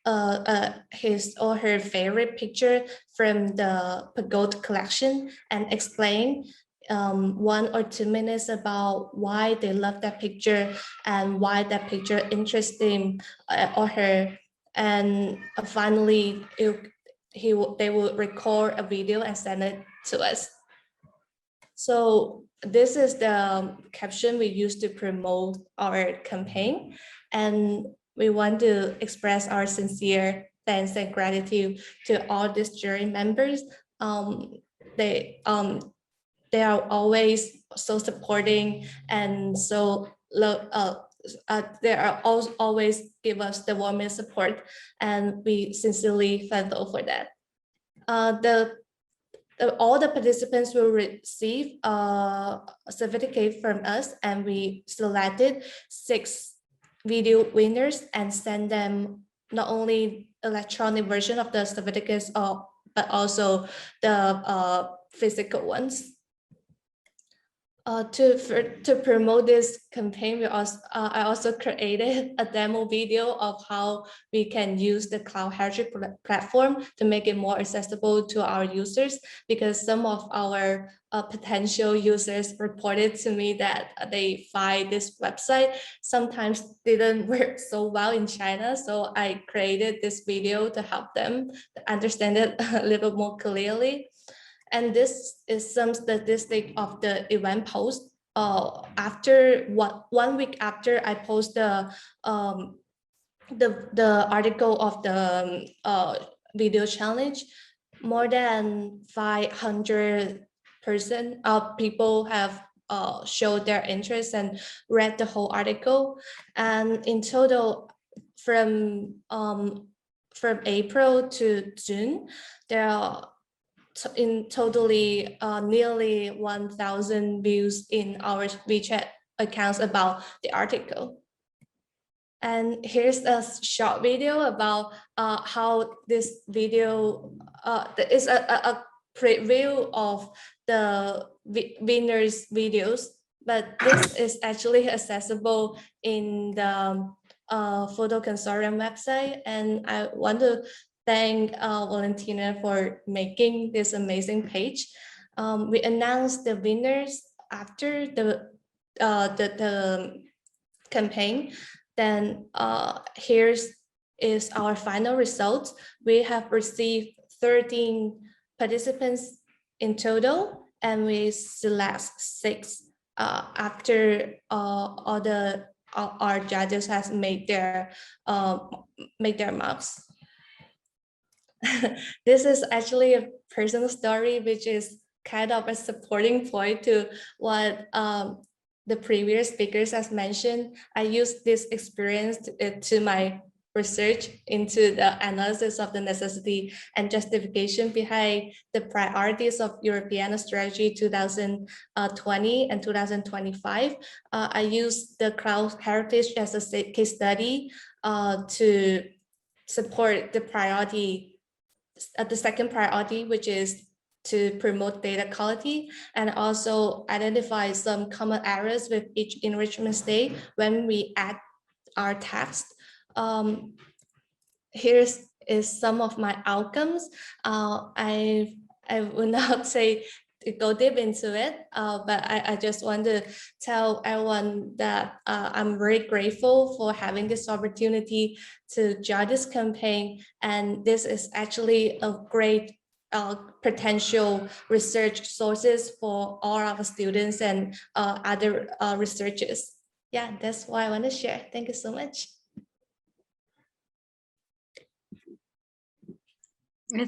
his or her favorite picture from the PAGODE collection and explain 1 or 2 minutes about why they love that picture and why that picture interests him or her. And finally, they will record a video and send it to us. So this is the caption we use to promote our campaign. And we want to express our sincere thanks and gratitude to all these jury members. They are always so supporting and so they are always give us the warmest support, and we sincerely thankful for that. All the participants will receive a certificate from us, and we selected 6 video winners and send them not only electronic version of the certificates, but also the physical ones. To promote this campaign, I also created a demo video of how we can use the Cloud Heritage platform to make it more accessible to our users, because some of our potential users reported to me that they find this website sometimes didn't work so well in China. So I created this video to help them understand it a little more clearly. And this is some statistic of the event post. After 1 week after I post the article of the video challenge, more than 500 people have showed their interest and read the whole article. And in total, from April to June, there are in totally nearly 1,000 views in our WeChat accounts about the article. And here's a short video about how this video is a preview of the winners' videos, but this is actually accessible in the Photoconsortium website. And I want to thank Valentina for making this amazing page. We announced the winners after the campaign. Then here is our final result. We have received 13 participants in total, and we select 6 after our judges has made their marks. This is actually a personal story, which is kind of a supporting point to what the previous speakers has mentioned. I use this experience to my research into the analysis of the necessity and justification behind the priorities of European Strategy 2020 and 2025. I used the crowd heritage as a case study to support the priority, the second priority, which is to promote data quality, and also identify some common errors with each enrichment state when we add our text. Here is some of my outcomes. I will not say to go deep into it, but I just want to tell everyone that I'm very grateful for having this opportunity to join this campaign, and this is actually a great potential research sources for all our students and other researchers. Yeah, that's what I want to share. Thank you so much.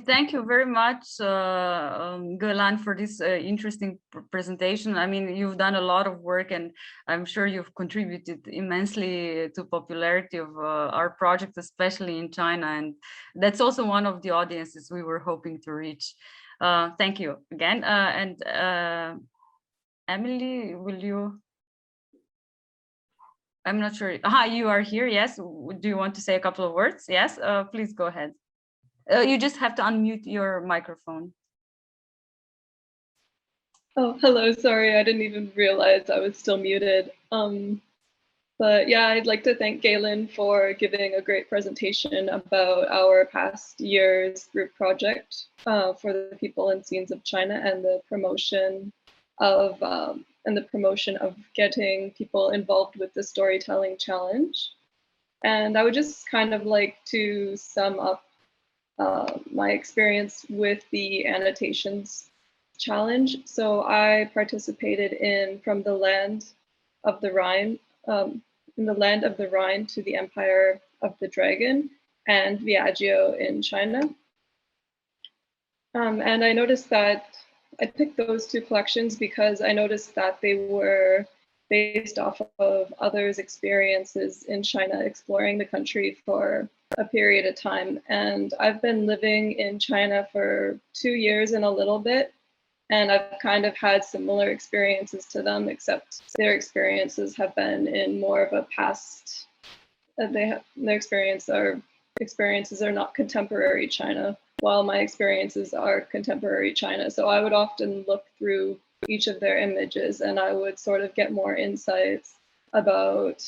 Thank you very much, Golan, for this interesting presentation. I mean, you've done a lot of work, and I'm sure you've contributed immensely to popularity of our project, especially in China. And that's also one of the audiences we were hoping to reach. Thank you again. Emily, will you? I'm not sure. You are here. Yes. Do you want to say a couple of words? Yes. Please go ahead. You just have to unmute your microphone. Oh, hello. Sorry, I didn't even realize I was still muted. But yeah, I'd like to thank Galen for giving a great presentation about our past year's group project for the people and scenes of China and the promotion of getting people involved with the storytelling challenge. And I would just kind of like to sum up my experience with the annotations challenge. So I participated in From the Land of the Rhine, in the Land of the Rhine to the Empire of the Dragon, and Viaggio in China. And I noticed that I picked those two collections because I noticed that they were based off of others' experiences in China, exploring the country for a period of time. And I've been living in China for 2 years and a little bit, and I've kind of had similar experiences to them, except their experiences have been in more of a past, their experiences are not contemporary China, while my experiences are contemporary China. So I would often look through each of their images and I would sort of get more insights about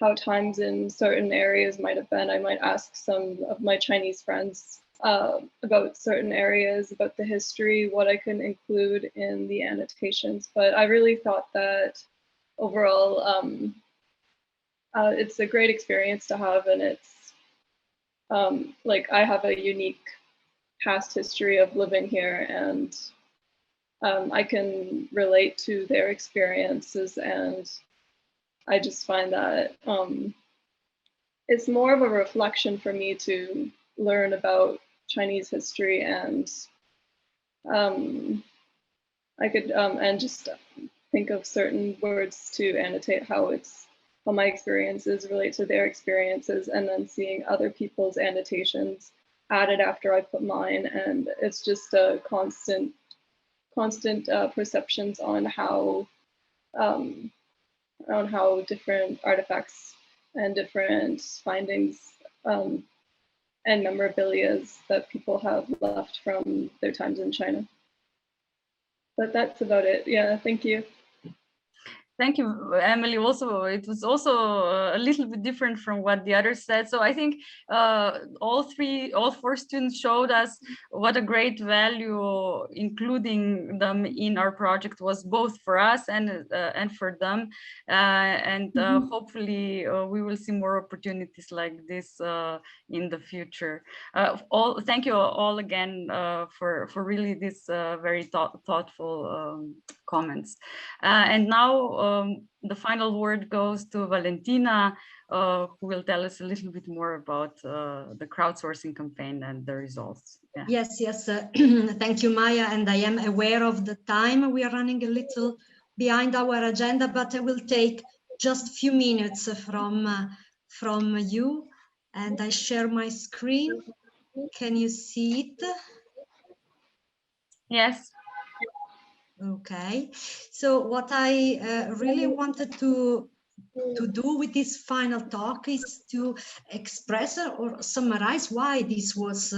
how times in certain areas might have been. I might ask some of my Chinese friends about certain areas, about the history, what I can include in the annotations. But I really thought that overall, it's a great experience to have, and it's like I have a unique past history of living here, and I can relate to their experiences, and I just find that it's more of a reflection for me to learn about Chinese history, and I could and just think of certain words to annotate how my experiences relate to their experiences, and then seeing other people's annotations added after I put mine, and it's just a constant perceptions on how different artifacts and different findings and memorabilia that people have left from their times in China. But that's about it. Yeah, thank you. Thank you, Emily. Also, it was also a little bit different from what the others said. So I think all four students showed us what a great value including them in our project was, both for us and for them. Hopefully we will see more opportunities like this in the future. Thank you all again for really this very thoughtful comments. And now the final word goes to Valentina, who will tell us a little bit more about the crowdsourcing campaign and the results. Yeah. Yes. Thank you, Maya. And I am aware of the time. We are running a little behind our agenda, but I will take just a few minutes from you. And I share my screen. Can you see it? Yes. Okay. So what I really wanted to do with this final talk is to express or summarize why this was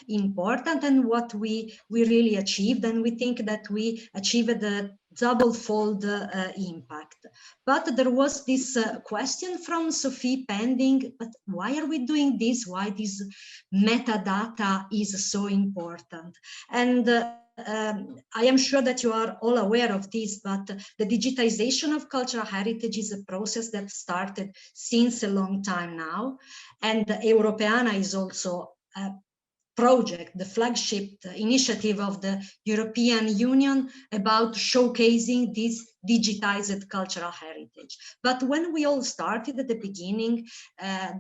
important and what we really achieved. And we think that we achieved a double-fold impact. But there was this question from Sophie pending, but why are we doing this? Why this metadata is so important? And I am sure that you are all aware of this, but the digitization of cultural heritage is a process that started since a long time now. And Europeana is also a project, the flagship initiative of the European Union about showcasing this digitized cultural heritage. But when we all started at the beginning,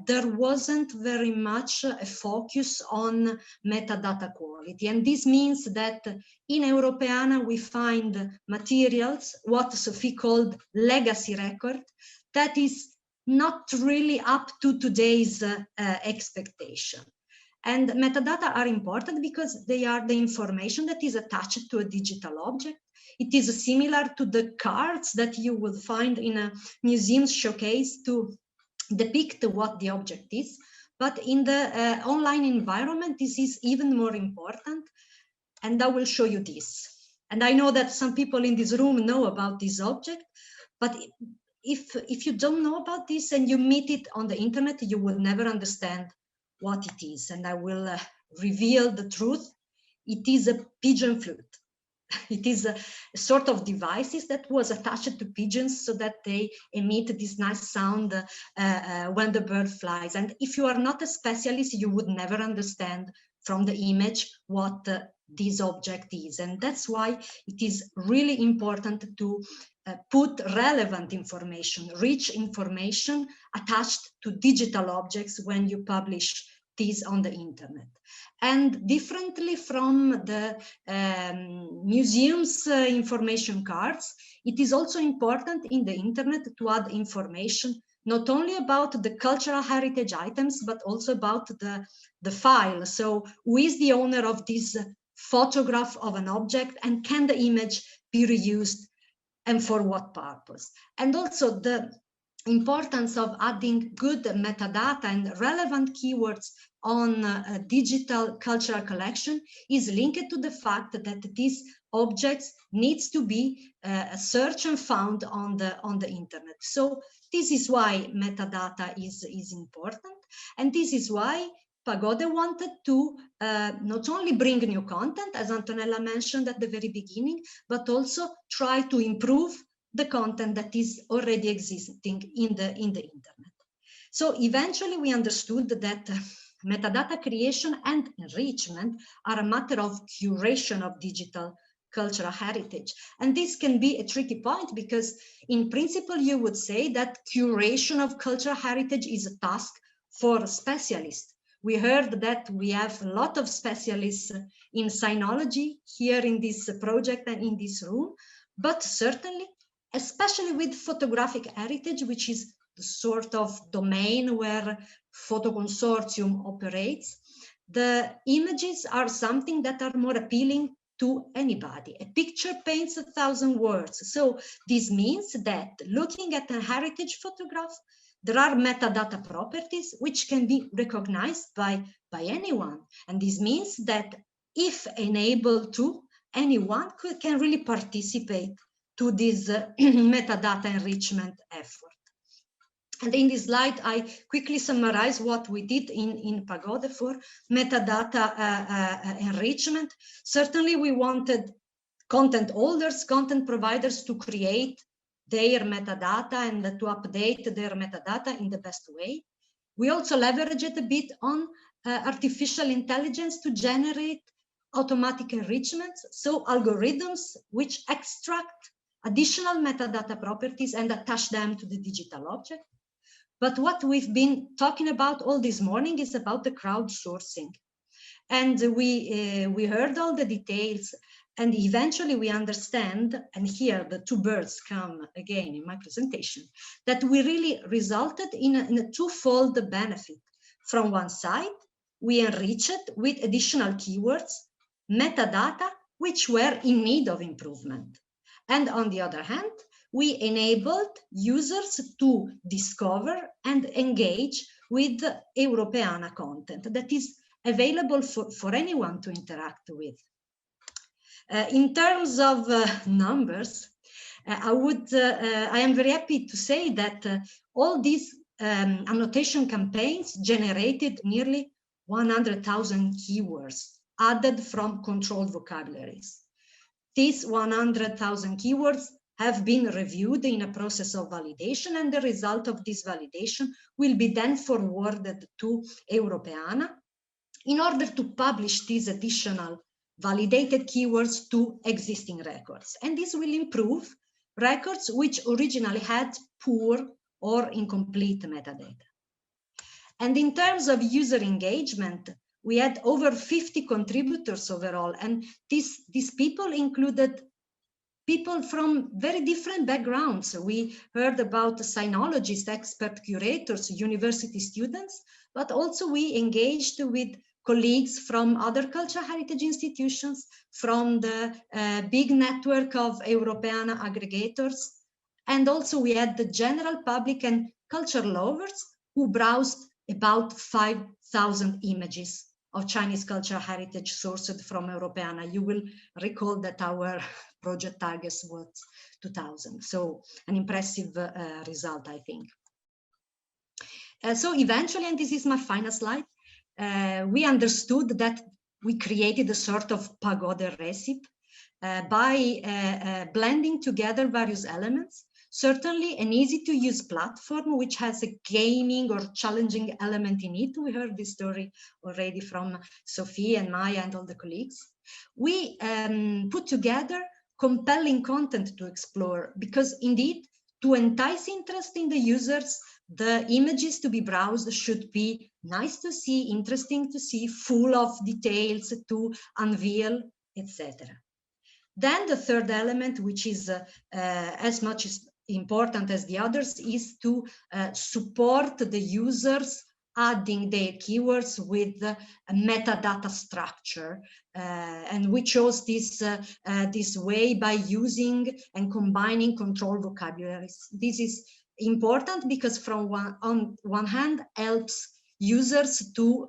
there wasn't very much a focus on metadata quality. And this means that in Europeana, we find materials, what Sophie called legacy record, that is not really up to today's expectation. And metadata are important because they are the information that is attached to a digital object. It is similar to the cards that you will find in a museum showcase to depict what the object is. But in the online environment, this is even more important. And I will show you this. And I know that some people in this room know about this object, but if you don't know about this and you meet it on the internet, you will never understand what it is. And I will reveal the truth. It is a pigeon flute. It is a sort of devices that was attached to pigeons so that they emit this nice sound when the bird flies. And if you are not a specialist, you would never understand from the image what this object is. And that's why it is really important to put relevant information, rich information attached to digital objects when you publish these on the internet. And differently from the museum's information cards, it is also important in the internet to add information not only about the cultural heritage items, but also about the file. So who is the owner of this photograph of an object, and can the image be reused, and for what purpose? And also the importance of adding good metadata and relevant keywords on a digital cultural collection is linked to the fact that these objects needs to be searched and found on the internet. So this is why metadata is important, and this is why Pagode wanted to not only bring new content, as Antonella mentioned at the very beginning, but also try to improve the content that is already existing in the internet. So eventually we understood that metadata creation and enrichment are a matter of curation of digital cultural heritage. And this can be a tricky point because in principle you would say that curation of cultural heritage is a task for specialists. We heard that we have a lot of specialists in sinology here in this project and in this room, but certainly, especially with photographic heritage, which is the sort of domain where Photoconsortium operates, the images are something that are more appealing to anybody. A picture paints 1,000 words. So this means that looking at a heritage photograph, there are metadata properties which can be recognized by anyone. And this means that if enabled to, anyone can really participate to this metadata enrichment effort. And in this slide, I quickly summarize what we did in Pagode for metadata enrichment. Certainly, we wanted content holders, content providers to create their metadata and to update their metadata in the best way. We also leveraged a bit on artificial intelligence to generate automatic enrichments, so algorithms which extract additional metadata properties and attach them to the digital object. But what we've been talking about all this morning is about the crowdsourcing. And we heard all the details, and eventually we understand, and here the two birds come again in my presentation, that we really resulted in a twofold benefit. From one side, we enriched with additional keywords, metadata, which were in need of improvement. And on the other hand, we enabled users to discover and engage with Europeana content that is available for anyone to interact with. In terms of numbers, I am very happy to say that all these annotation campaigns generated nearly 100,000 keywords added from controlled vocabularies. These 100,000 keywords have been reviewed in a process of validation, and the result of this validation will be then forwarded to Europeana in order to publish these additional validated keywords to existing records. And this will improve records which originally had poor or incomplete metadata. And in terms of user engagement, we had over 50 contributors overall, and these people included people from very different backgrounds. We heard about sinologists, expert curators, university students, but also we engaged with colleagues from other cultural heritage institutions, from the big network of Europeana aggregators, and also we had the general public and culture lovers who browsed about 5,000 images of Chinese cultural heritage sourced from Europeana. You will recall that our project target was 2,000. So an impressive result, I think. So eventually, and this is my final slide, we understood that we created a sort of PAGODE recipe by blending together various elements. Certainly an easy to use platform which has a gaming or challenging element in it. We heard this story already from Sophie and Maya and all the colleagues. We put together compelling content to explore, because indeed to entice interest in the users, the images to be browsed should be nice to see, interesting to see, full of details to unveil, etc. Then the third element, which is as much as important as the others, is to support the users adding their keywords with a metadata structure, and we chose this way by using and combining controlled vocabularies. This is important because on one hand helps users to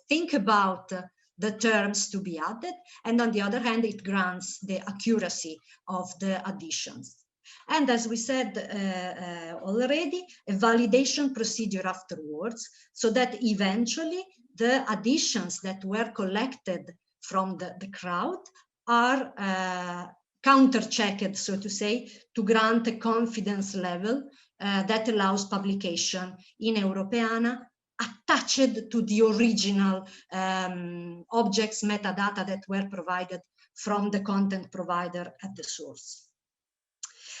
think about the terms to be added, and on the other hand it grants the accuracy of the additions. And as we said already, a validation procedure afterwards, so that eventually the additions that were collected from the crowd are counter-checked, so to say, to grant a confidence level that allows publication in Europeana attached to the original objects metadata that were provided from the content provider at the source.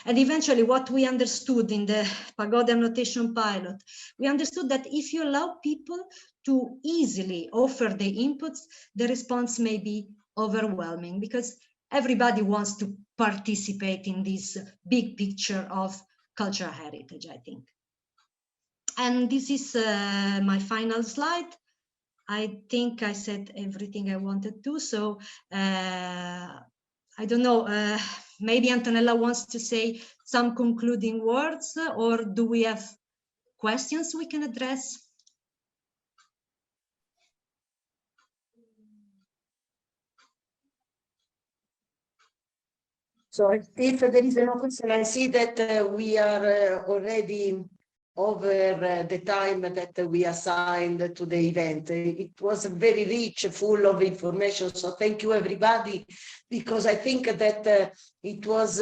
And eventually what we understood in the PAGODE annotation pilot, we understood that if you allow people to easily offer the inputs, the response may be overwhelming because everybody wants to participate in this big picture of cultural heritage, I think. And this is my final slide. I think I said everything I wanted to, so I don't know, maybe Antonella wants to say some concluding words, or do we have questions we can address? So if there is no question, I see that we are already over the time that we assigned to the event. It was very rich, full of information. So thank you, everybody, because I think that it was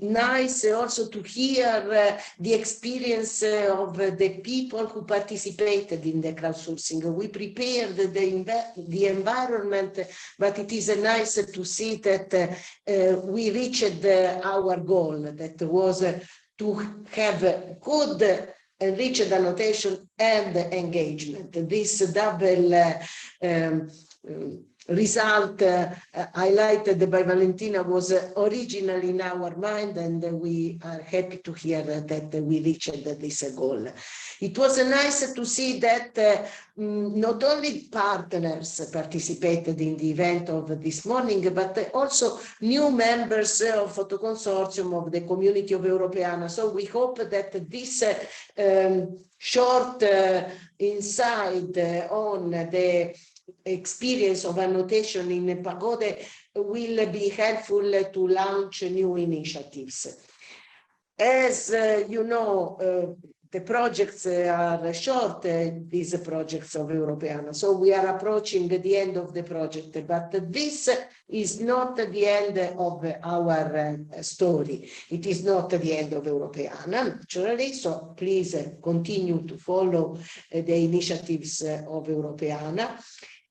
nice also to hear the experience of the people who participated in the crowdsourcing. We prepared the environment, but it is nice to see that we reached our goal, that was to have good enriched annotation and engagement. This double result highlighted by Valentina was originally in our mind, and we are happy to hear that we reached this goal. It was nice to see that not only partners participated in the event of this morning, but also new members of Photoconsortium of the community of Europeana. So we hope that this short insight on the experience of annotation in PAGODE will be helpful to launch new initiatives. As you know, the projects are short, these projects of Europeana. So we are approaching the end of the project, but this is not the end of our story. It is not the end of Europeana, naturally. So please continue to follow the initiatives of Europeana.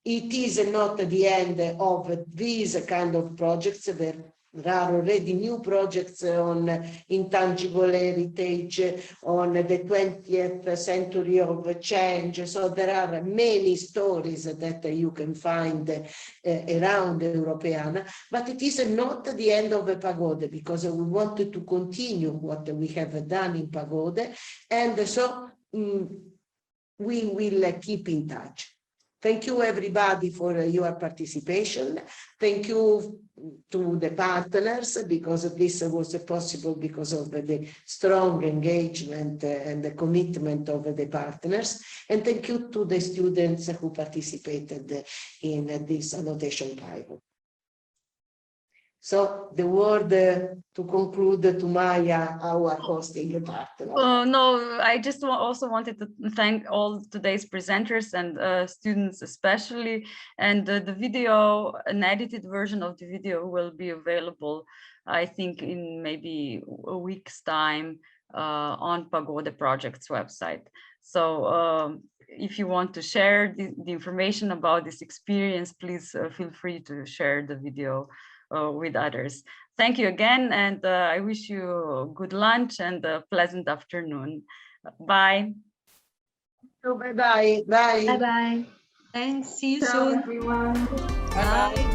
It is not the end of these kind of projects. There are already new projects on intangible heritage, on the 20th century of change. So there are many stories that you can find around Europeana, but it is not the end of PAGODE, because we wanted to continue what we have done in PAGODE, and so we will keep in touch. Thank you, everybody, for your participation. Thank you to the partners, because this was possible because of the strong engagement and the commitment of the partners. And thank you to the students who participated in this annotation pilot. So the word to conclude to Maya, our hosting partner. No, I just also wanted to thank all today's presenters and students especially. And the video, an edited version of the video will be available, I think, in maybe a week's time on PAGODE Project's website. So if you want to share the information about this experience, please feel free to share the video with others. Thank you again, and I wish you good lunch and a pleasant afternoon. Bye. So bye-bye. Bye. Bye-bye. Thanks. See you Ciao, soon. everyone. Bye.